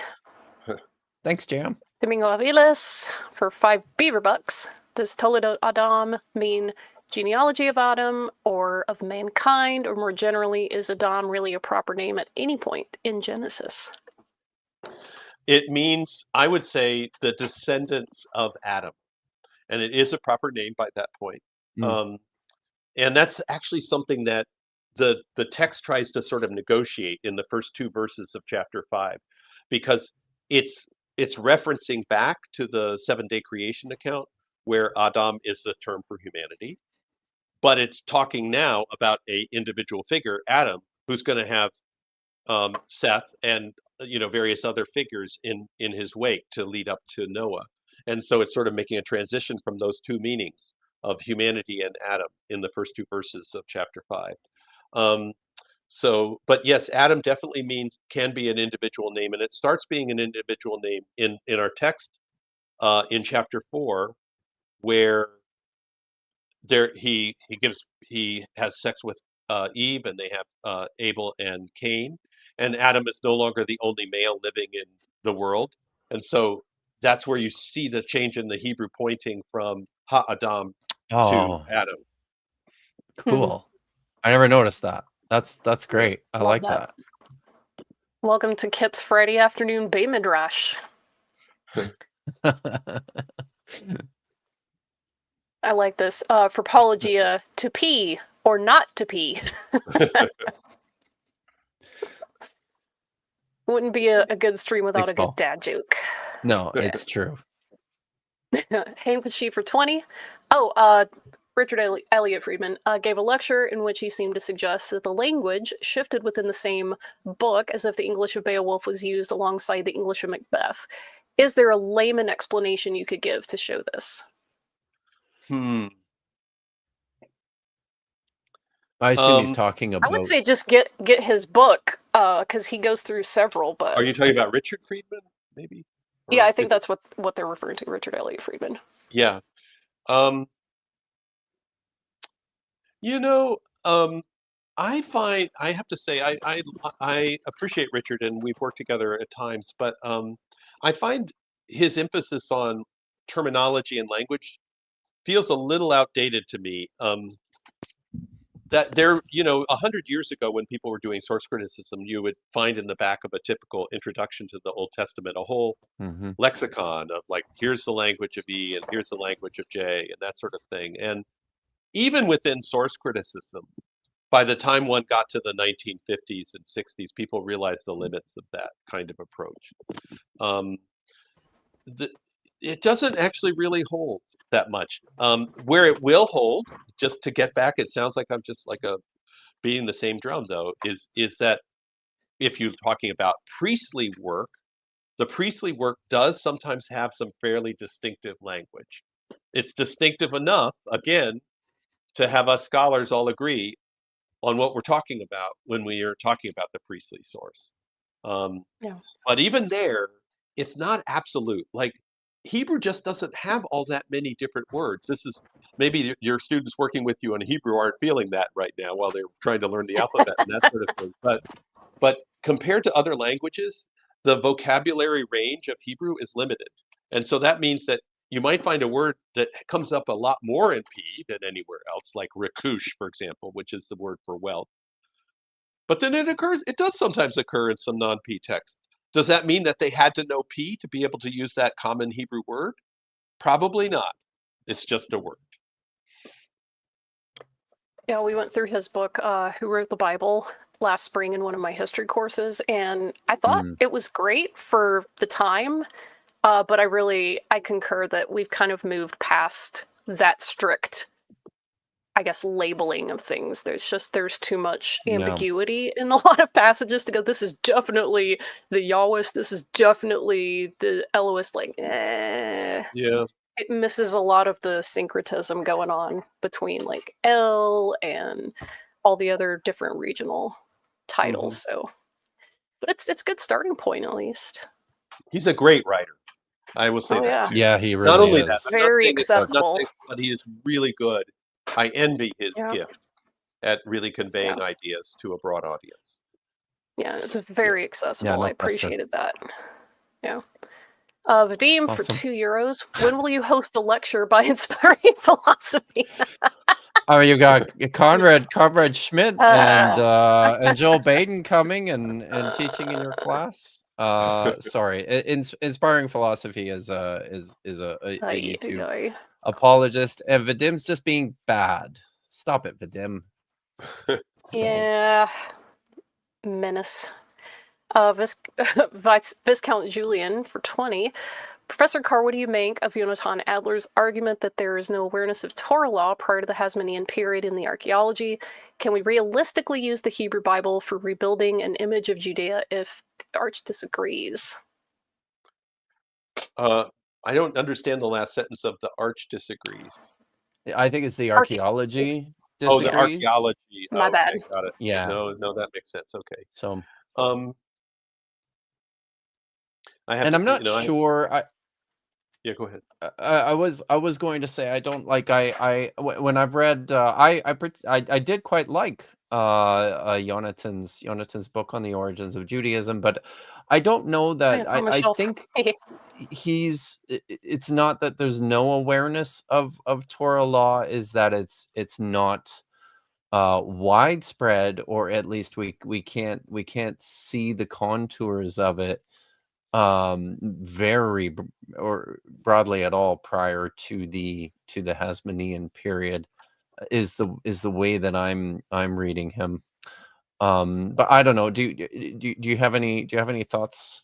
Thanks, Jam. Domingo Aviles for 5 beaver bucks. Does Toledo Adam mean genealogy of Adam or of mankind, or more generally, is Adam really a proper name at any point in Genesis? It means, I would say, the descendants of Adam, and it is a proper name by that point. Mm. And that's actually something that the text tries to sort of negotiate in the first 2 verses of chapter 5, because it's referencing back to the 7-day creation account where Adam is the term for humanity, but it's talking now about a individual figure, Adam, who's going to have Seth and various other figures in his wake to lead up to Noah. And so it's sort of making a transition from those 2 meanings of humanity and Adam in the first 2 verses of chapter 5. But yes, Adam definitely can be an individual name, and it starts being an individual name in our text in chapter 4, where he has sex with Eve, and they have Abel and Cain, and Adam is no longer the only male living in the world, and so that's where you see the change in the Hebrew pointing from Ha-Adam to Oh, Adam. cool. I never noticed that. That's great. I Love like that. Welcome to Kip's Friday afternoon Bay Midrash. that. I like this. For Apologia, to pee or not to pee. Wouldn't be a good stream without Thanks, a good Paul. dad joke. No, it's true. Hank with She for 20. Richard Elliott Friedman gave a lecture in which he seemed to suggest that the language shifted within the same book as if the English of Beowulf was used alongside the English of Macbeth. Is there a layman explanation you could give to show this? I assume he's talking about. I would say just get his book, because he goes through several. But Are you talking about Richard Friedman, maybe? Yeah, I think that's what they're referring to, Richard Elliott Friedman. Yeah. I have to say, I appreciate Richard, and we've worked together at times, but I find his emphasis on terminology and language feels a little outdated to me. That there, 100 years ago, when people were doing source criticism, you would find in the back of a typical introduction to the Old Testament a whole Hmm. lexicon of like, here's the language of E and here's the language of J and that sort of thing. And even within source criticism, by the time one got to the 1950s and 60s, people realized the limits of that kind of approach. Um, the, it doesn't actually really hold that much. Where it will hold, just to get back, it sounds like I'm just like beating the same drum, though, is that if you're talking about priestly work, the priestly work does sometimes have some fairly distinctive language. It's distinctive enough, again, to have us scholars all agree on what we're talking about when we are talking about the priestly source. Um, Yeah. but even there, it's not absolute. Like Hebrew just doesn't have all that many different words. This is maybe your students working with you on Hebrew aren't feeling that right now while they're trying to learn the alphabet and that sort of thing. But compared to other languages, the vocabulary range of Hebrew is limited. And so that means that you might find a word that comes up a lot more in P than anywhere else, like rekush, for example, which is the word for wealth. But then it does sometimes occur in some non-P text. Does that mean that they had to know P to be able to use that common Hebrew word? Probably not. It's just a word. Yeah, we went through his book, Who Wrote the Bible, last spring in one of my history courses, and I thought it was great for the time, but I concur that we've kind of moved past that strict, I guess, labeling of things. There's too much Yeah. ambiguity in a lot of passages to go, this is definitely the Yahwist, this is definitely the Elohist, like, Yeah. it misses a lot of the syncretism going on between like L and all the other different regional titles. Hmm. So, but it's a good starting point at least. He's a great writer. I will say Oh that yeah, too. Yeah, he Not really only that, is. very I'm not accessible. saying, but he is really good. I envy his Yeah, gift at really yeah, conveying ideas to a broad audience. yeah. It's Yeah. very Yeah, accessible. I no question. appreciated that. Yeah. Vadim, for Awesome. €2, when will you host a lecture by inspiring philosophy? Oh, you got Conrad Schmidt and Joel Baden coming and teaching in your class. Sorry, inspiring philosophy is a Ay, ay, YouTube ay. apologist, and Vadim's just being bad. Stop it, Vadim. So Yeah, menace. Viscount Julian for 20. Professor Carr, what do you make of Jonathan Adler's argument that there is no awareness of Torah law prior to the Hasmonean period in the archaeology? Can we realistically use the Hebrew Bible for rebuilding an image of Judea if the Arch disagrees? I don't understand the last sentence of the arch disagrees. I think it's the Archae. archaeology Oh, the Yeah, disagrees. archaeology. my bad. Okay, got it. Yeah. No, no, that makes sense. Okay. So, Um, I have and to, I'm not sure. yeah, go ahead. I was going to say I don't like when I've read I did quite like Jonathan's book on the origins of Judaism, but I don't know Yeah, that it's on my I shelf. think it's not that there's no awareness of Torah law, is that it's not widespread, or at least we can't see the contours of it very or broadly at all prior to the Hasmonean period, is the way that I'm reading him. But I don't know. Do you have any thoughts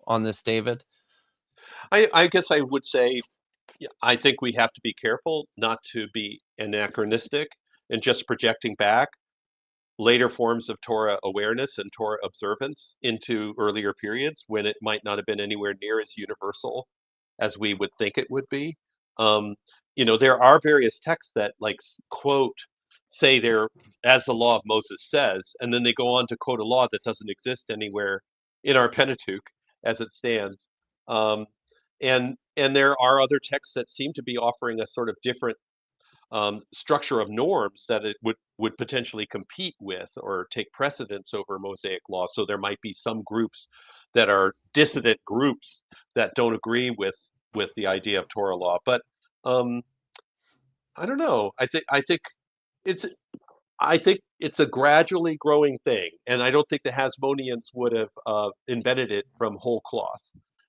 on this, David? I guess I would say, yeah, I think we have to be careful not to be anachronistic and just projecting back later forms of Torah awareness and Torah observance into earlier periods when it might not have been anywhere near as universal as we would think it would be. Um, there are various texts that quote, say they're as the law of Moses says, and then they go on to quote a law that doesn't exist anywhere in our Pentateuch as it stands. Um, and there are other texts that seem to be offering a sort of different structure of norms that it would potentially compete with or take precedence over Mosaic law. So there might be some groups that are dissident groups that don't agree with the idea of Torah law. But I don't know. It's I think it's a gradually growing thing, and I don't think the Hasmoneans would have invented it from whole cloth.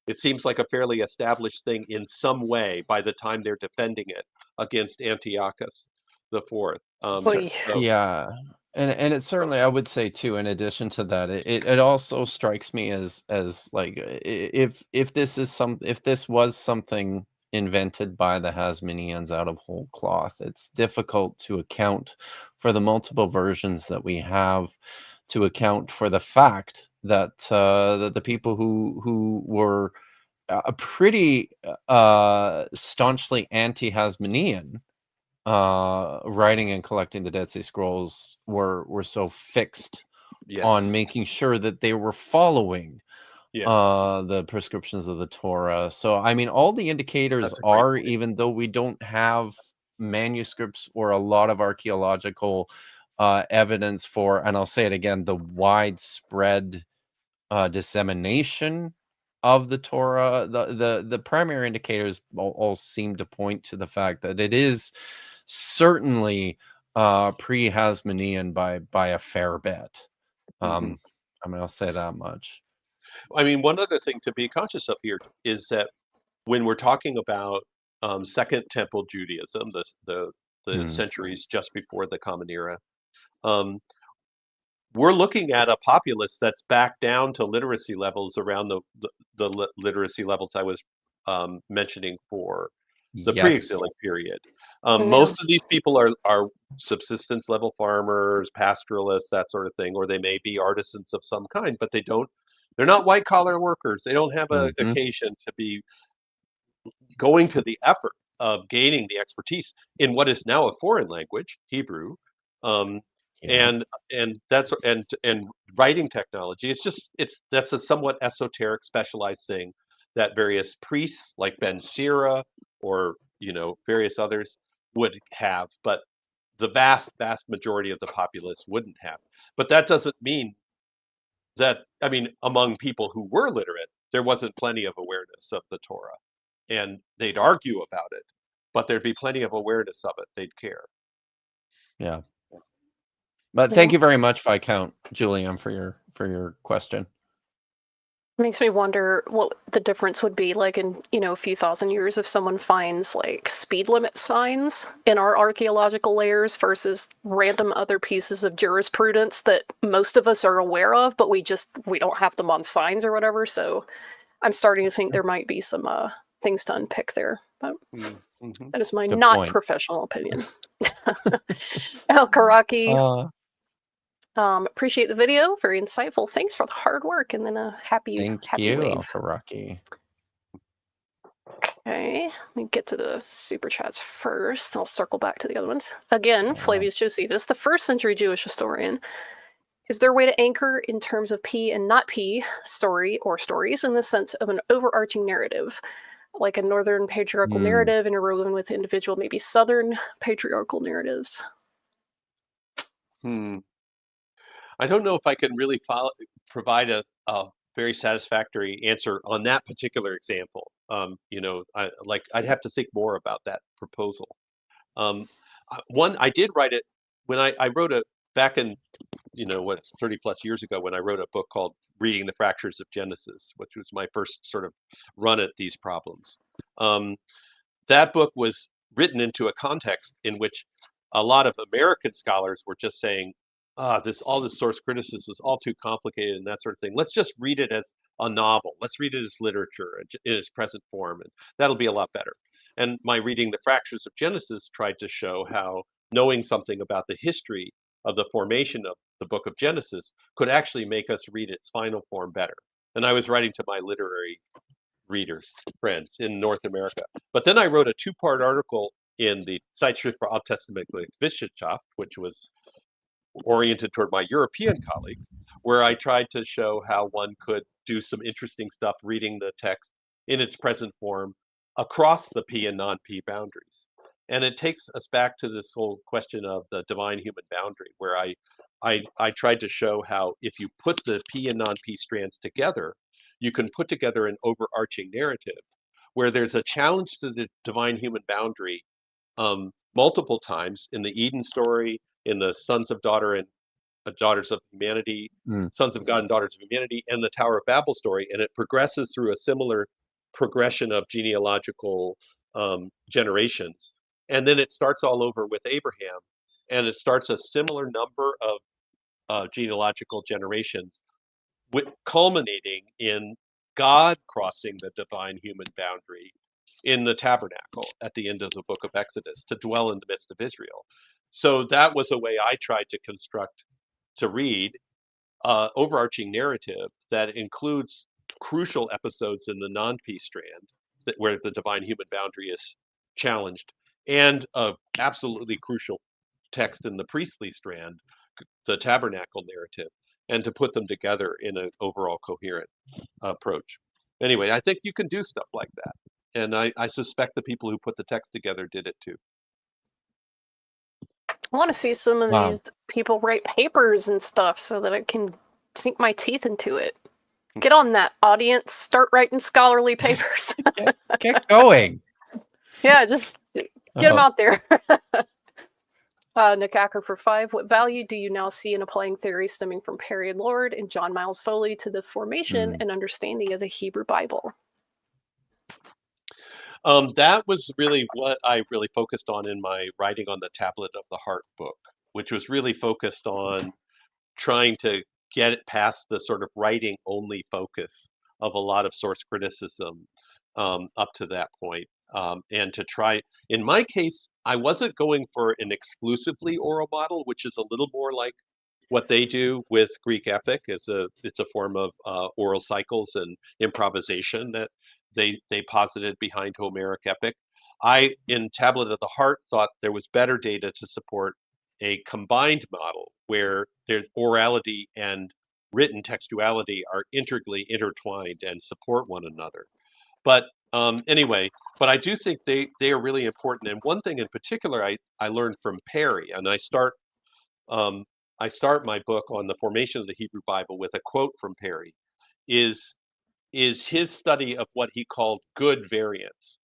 It seems like a fairly established thing in some way by the time they're defending it against Antiochus the Fourth. Oy. So Yeah, and it certainly, I would say too, in addition to that, it also strikes me as like, if this was something invented by the Hasmoneans out of whole cloth, it's difficult to account for the multiple versions that we have, to account for the fact that that the people who were pretty staunchly anti-Hasmonean, writing and collecting the Dead Sea Scrolls, were so fixed on yes, making sure that they were following yes, the prescriptions of the Torah. So I mean, all the indicators that's a great are, point. even though we don't have manuscripts or a lot of archaeological evidence for, and I'll say it again, the widespread dissemination of the Torah, the primary indicators all seem to point to the fact that it is certainly pre-Hasmonean by a fair bit. Hmm. I mean, I'll say that much. I mean, one other thing to be conscious of here is that when we're talking about Second Temple Judaism, the Hmm. centuries just before the Common Era, um, we're looking at a populace that's back down to literacy levels around the literacy levels I was mentioning for the Yes. pre-exilic period. Yeah. Most of these people are subsistence level farmers, pastoralists, that sort of thing, or they may be artisans of some kind, but they're not white collar workers. They don't have a Hmm. occasion to be going to the effort of gaining the expertise in what is now a foreign language, Hebrew, um, Yeah. and writing technology. That's a somewhat esoteric, specialized thing that various priests like Ben Sira or various others would have, but the vast majority of the populace wouldn't have. But that doesn't mean that, I mean, among people who were literate, there wasn't plenty of awareness of the Torah, and they'd argue about it, but there'd be plenty of awareness of it. They'd care. Yeah. But Yeah. thank you very much, Viscount Julian, for your question. Makes me wonder what the difference would be like in, a few thousand years if someone finds like speed limit signs in our archaeological layers versus random other pieces of jurisprudence that most of us are aware of, but we don't have them on signs or whatever. So I'm starting to think there might be some things to unpick there. But Mm-hmm. that is my Good not point. professional opinion. El Karaki, Uh, appreciate the video. Very insightful. Thanks for the hard work, and then a happy Thank happy you, wave. Alkaraki. Okay, let me get to the super chats first. I'll circle back to the other ones. Again, Flavius Josephus, the first century Jewish historian. Is there a way to anchor in terms of P and not P story or stories in the sense of an overarching narrative, like a northern patriarchal Hmm. narrative interwoven with individual, maybe southern patriarchal narratives? hmm. I don't know if I can really provide a very satisfactory answer on that particular example. I'd have to think more about that proposal. One, I did write it when I wrote it back in, 30 plus years ago, when I wrote a book called Reading the Fractures of Genesis, which was my first sort of run at these problems. Um, that book was written into a context in which a lot of American scholars were just saying, all this source criticism is all too complicated and that sort of thing. Let's just read it as a novel. Let's read it as literature in its present form, and that'll be a lot better. And my reading the Fractures of Genesis tried to show how knowing something about the history of the formation of the book of Genesis could actually make us read its final form better. And I was writing to my literary readers, friends in North America. But then I wrote a two-part article in the Zeitschrift für Alttestamentliche Wissenschaft, which was oriented toward my European colleagues, where I tried to show how one could do some interesting stuff reading the text in its present form across the P and non-P boundaries. And it takes us back to this whole question of the divine human boundary, where I tried to show how if you put the P and non-P strands together, you can put together an overarching narrative where there's a challenge to the divine human boundary multiple times in the Eden story, in the sons of daughter and daughters of humanity, Mm. sons of God and daughters of humanity, and the Tower of Babel story, and it progresses through a similar progression of genealogical generations. And then it starts all over with Abraham, and it starts a similar number of genealogical generations, culminating in God crossing the divine human boundary in the tabernacle at the end of the book of Exodus to dwell in the midst of Israel. So that was a way I tried to construct to read overarching narrative that includes crucial episodes in the non-P strand where the divine human boundary is challenged, and a absolutely crucial text in the priestly strand, the tabernacle narrative, and to put them together in an overall coherent approach. Anyway, I think you can do stuff like that. And I suspect the people who put the text together did it too. I want to see some of Wow. these people write papers and stuff so that I can sink my teeth into it. Get on that, audience. Start writing scholarly papers. Get going. Yeah, just get them out there. Nick Acker for 5. What value do you now see in applying theory stemming from Perry and Lord and John Miles Foley to the formation and understanding of the Hebrew Bible? That was really what I really focused on in my Writing on the Tablet of the Heart book, which was really focused on trying to get it past the sort of writing only focus of a lot of source criticism up to that point. And to try, in my case, I wasn't going for an exclusively oral model, which is a little more like what they do with Greek epic. It's a form of oral cycles and improvisation that they posited behind Homeric epic. I, in Tablet of the Heart, thought there was better data to support a combined model where there's orality and written textuality are integrally intertwined and support one another. But anyway, but I do think they are really important. And one thing in particular I learned from Perry, and I start my book on the formation of the Hebrew Bible with a quote from Perry, is his study of what he called good variants,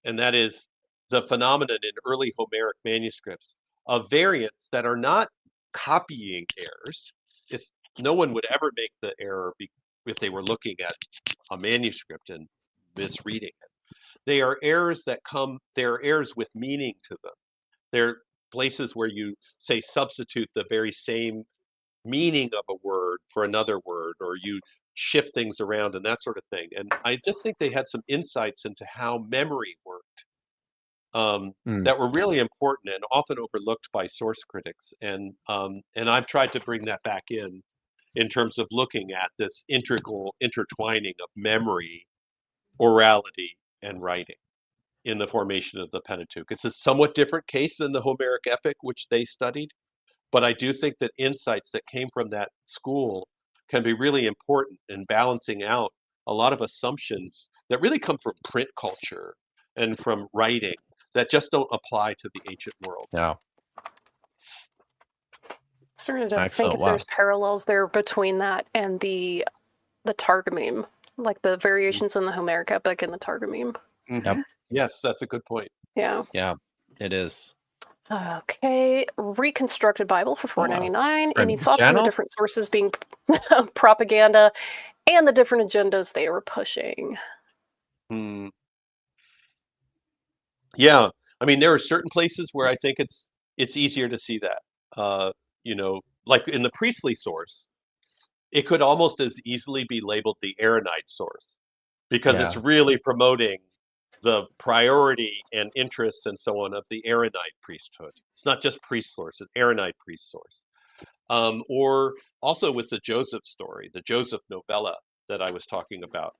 and that is the phenomenon in early Homeric manuscripts of variants that are not copying errors. It's no one would ever make the error if they were looking at a manuscript and misreading it. They are errors they're errors with meaning to them. They're places where you say substitute the very same meaning of a word for another word, or you shift things around and that sort of thing. And I just think they had some insights into how memory worked that were really important and often overlooked by source critics. And I've tried to bring that back in terms of looking at this integral intertwining of memory, orality, and writing in the formation of the Pentateuch. It's a somewhat different case than the Homeric epic, which they studied, but I do think that insights that came from that school can be really important in balancing out a lot of assumptions that really come from print culture and from writing that just don't apply to the ancient world. Yeah. Starting to think Excellent. if Wow. there's parallels there between that and the Targumim, like the variations in the Homeric epic and the Targumim. Yep. Yes, that's a good point. Yeah. Yeah, it is. Okay, reconstructed Bible for $4.99. For Any thoughts on the channel? different sources being propaganda and the different agendas they were pushing? Yeah, I mean, there are certain places where I think it's easier to see that. Like in the priestly source, it could almost as easily be labeled the Aaronite source, because it's really promoting the priority and interests and so on of the Aaronite priesthood. It's not just priest source, it's Aaronite priest source. Or also with the Joseph story, the Joseph novella that I was talking about.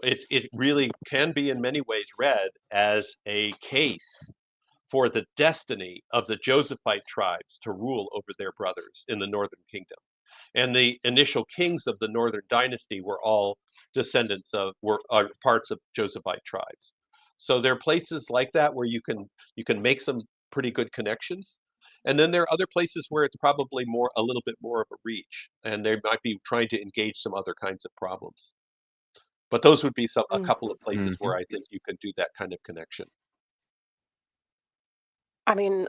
It really can be in many ways read as a case for the destiny of the Josephite tribes to rule over their brothers in the northern kingdom. And the initial kings of the northern dynasty were all descendants of, were parts of Josephite tribes. So there are places like that where you can make some pretty good connections. And then there are other places where it's probably a little bit more of a reach, and they might be trying to engage some other kinds of problems. But those would be a couple of places Mhm. where I think you can do that kind of connection. I mean,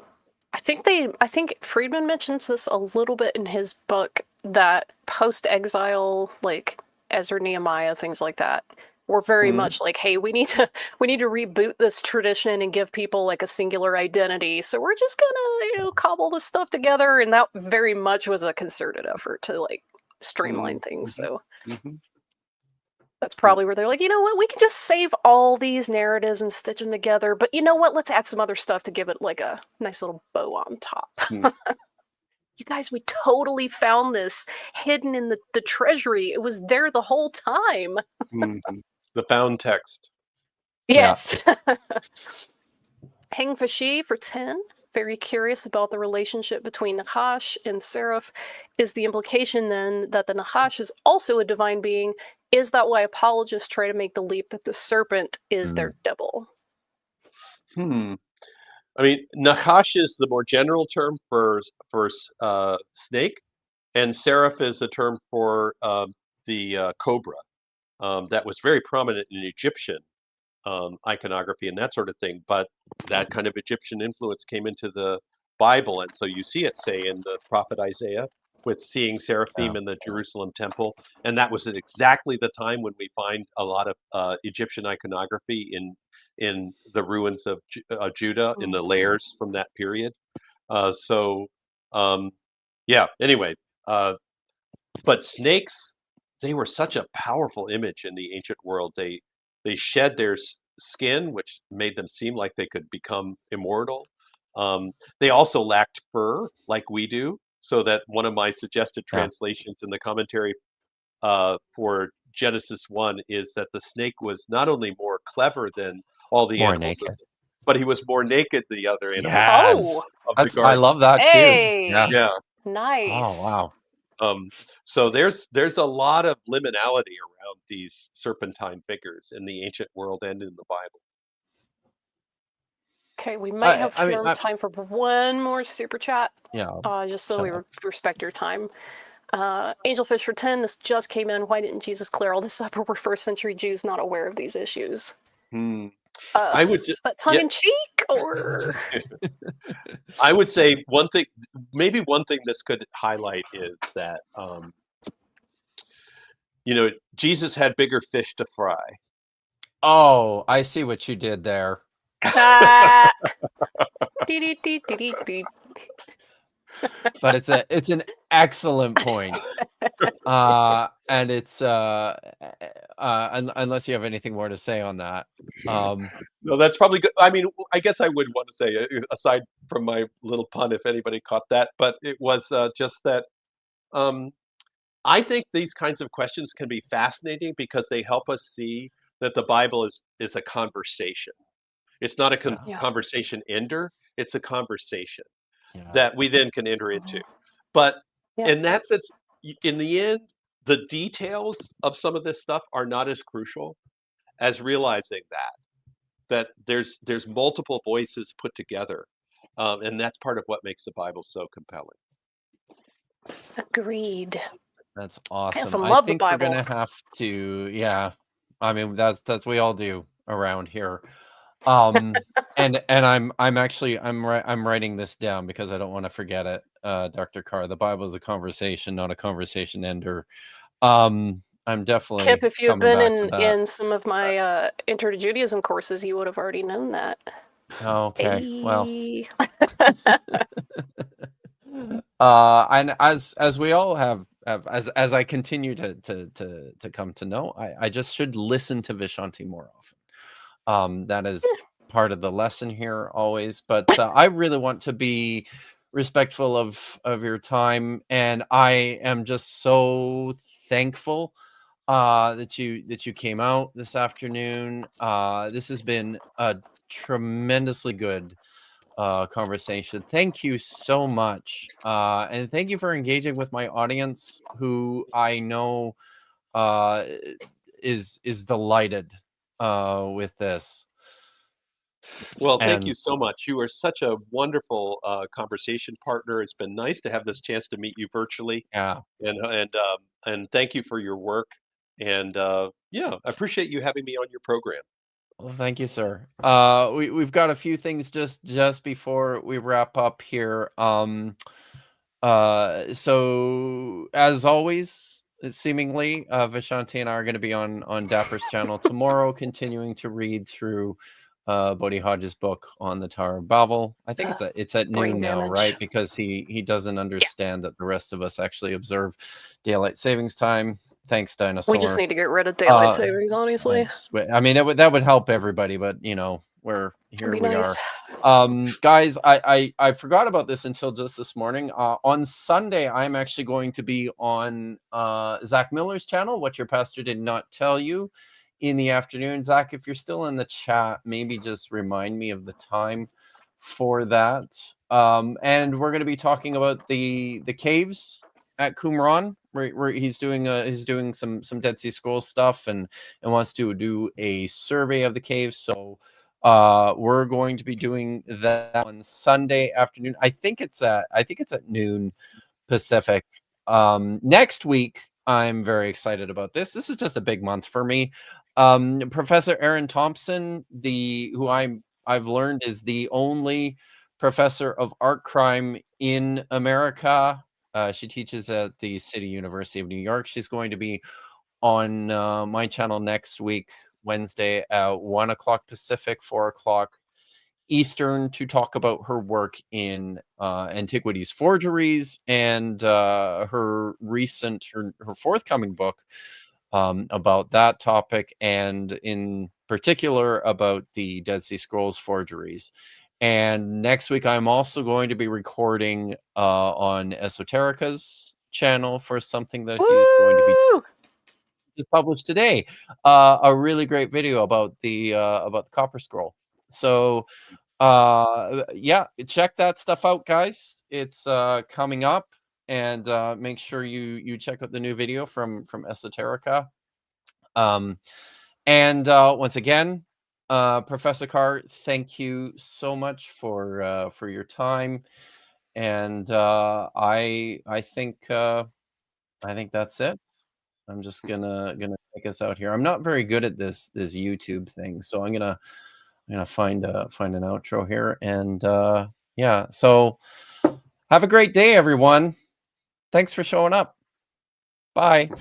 I think Friedman mentions this a little bit in his book, that post-exile, like Ezra, Nehemiah, things like that, were very Mhm. much like, hey, we need to reboot this tradition and give people like a singular identity. So we're just gonna, cobble this stuff together, and that very much was a concerted effort to like streamline things. Mhm. So Mhm. that's probably where they're like, you know what, we can just save all these narratives and stitch them together, but you know what, let's add some other stuff to give it like a nice little bow on top. Mm. You guys, we totally found this hidden in the treasury. It was there the whole time. Mhm. The bound text. Yeah. Yes. Heng Fashi for 10. Very curious about the relationship between Nachash and Seraph. Is the implication then that the Nachash is also a divine being? Is that why apologists try to make the leap that the serpent is Mm. their double? I mean, Nachash is the more general term for snake, and seraph is a term for the cobra that was very prominent in Egyptian iconography and that sort of thing. But that kind of Egyptian influence came into the Bible, and so you see it, say, in the prophet Isaiah, with seeing Yeah. seraphim in the Jerusalem temple, and that was at exactly the time when we find a lot of Egyptian iconography in the ruins of Judah, in the layers from that period. So, yeah. Anyway, but snakes, they were such a powerful image in the ancient world. They shed their skin, which made them seem like they could become immortal. They also lacked fur, like we do. So that one of my suggested Yeah. translations in the commentary for Genesis 1 is that the snake was not only more clever than all the More animals, naked. but he was more naked than the other animals Oh, Yes. of the I garden. love that too. Yeah. hey, Yeah. Oh, nice. wow. So there's a lot of liminality around these serpentine figures in the ancient world and in the Bible. Okay, we might have I mean, time for one more super chat, yeah. just so Shut we up. respect your time. Angelfish for 10, this just came in. Why didn't Jesus clear all this up? Or were first century Jews not aware of these issues? I would just Is that tongue in cheek, or? I would say one thing, maybe one thing this could highlight is that Jesus had bigger fish to fry. Oh, I see what you did there. Ah. But it's an excellent point. And it's unless you have anything more to say on that. No, that's probably good. I mean, I guess I would want to say, aside from my little pun, if anybody caught that, but it was just that I think these kinds of questions can be fascinating because they help us see that the Bible is a conversation. It's not a Yeah. conversation ender, it's a conversation Yeah. that we then can enter into. But Yeah. in that sense, in the end, the details of some of this stuff are not as crucial as realizing that there's multiple voices put together, and that's part of what makes the Bible so compelling. Agreed. That's I awesome. often I love the think we're Bible. gonna have to, yeah. I mean, that's we all do around here. And I'm actually I'm writing this down because I don't want to forget it. Dr. Carr, the Bible is a conversation, not a conversation ender. I'm definitely Kip, if you had coming been back to that. in some of my Intro to Judaism courses, you would have already known that. Okay. Well, Hey. and as we all have as I continue to come to know, I just should listen to Vishanti more often. That is part of the lesson here always, but I really want to be respectful of your time, and I am just so thankful that you came out this afternoon. This has been a tremendously good conversation. Thank you so much, and thank you for engaging with my audience, who I know is delighted with this. Well, thank you And so much. You are such a wonderful conversation partner. It's been nice to have this chance to meet you virtually, yeah, and thank you for your work. And yeah, I appreciate you having me on your program. well, thank you, sir. We've got a few things just before we wrap up here. So as always, seemingly, Vishanti and I are going to be on Dapper's channel tomorrow, continuing to read through Bodhi Hodge's book on the Tower of Babel. I think it's at Brain noon now, damage. right? Because he doesn't understand that the rest of us actually observe daylight savings time. Thanks, We just dinosaur. need to get rid of daylight savings, I honestly. I mean, that would help everybody, but you know, here Be we nice. are. Guys, I forgot about this until just this morning. On Sunday, I'm actually going to be on Zach Miller's channel, What Your Pastor Did Not Tell You, in the afternoon. Zach, if you're still in the chat, maybe just remind me of the time for that. And we're going to be talking about the caves at Qumran, where he's doing some Dead Sea Scrolls stuff and wants to do a survey of the caves. So we're going to be doing that on Sunday afternoon. I think it's at noon Pacific. Next week, I'm very excited about this. This is just a big month for me. Professor Aaron Thompson, who I've learned is the only professor of art crime in America. She teaches at the City University of New York. She's going to be on my channel next week, Wednesday at 1 o'clock Pacific, 4 o'clock Eastern, to talk about her work in antiquities forgeries and her forthcoming book about that topic, and in particular about the Dead Sea Scrolls forgeries. And next week, I'm also going to be recording on Esoterica's channel for something that he's going to be Woo! just published today, a really great video about the Copper Scroll. So yeah, check that stuff out, guys. It's coming up, and make sure you check out the new video from Esoterica. And once again, Professor Carr, thank you so much for your time. And I think that's it. I'm just gonna take us out here. I'm not very good at this YouTube thing, so I'm gonna find an outro here. And yeah, so have a great day, everyone. Thanks for showing up. Bye.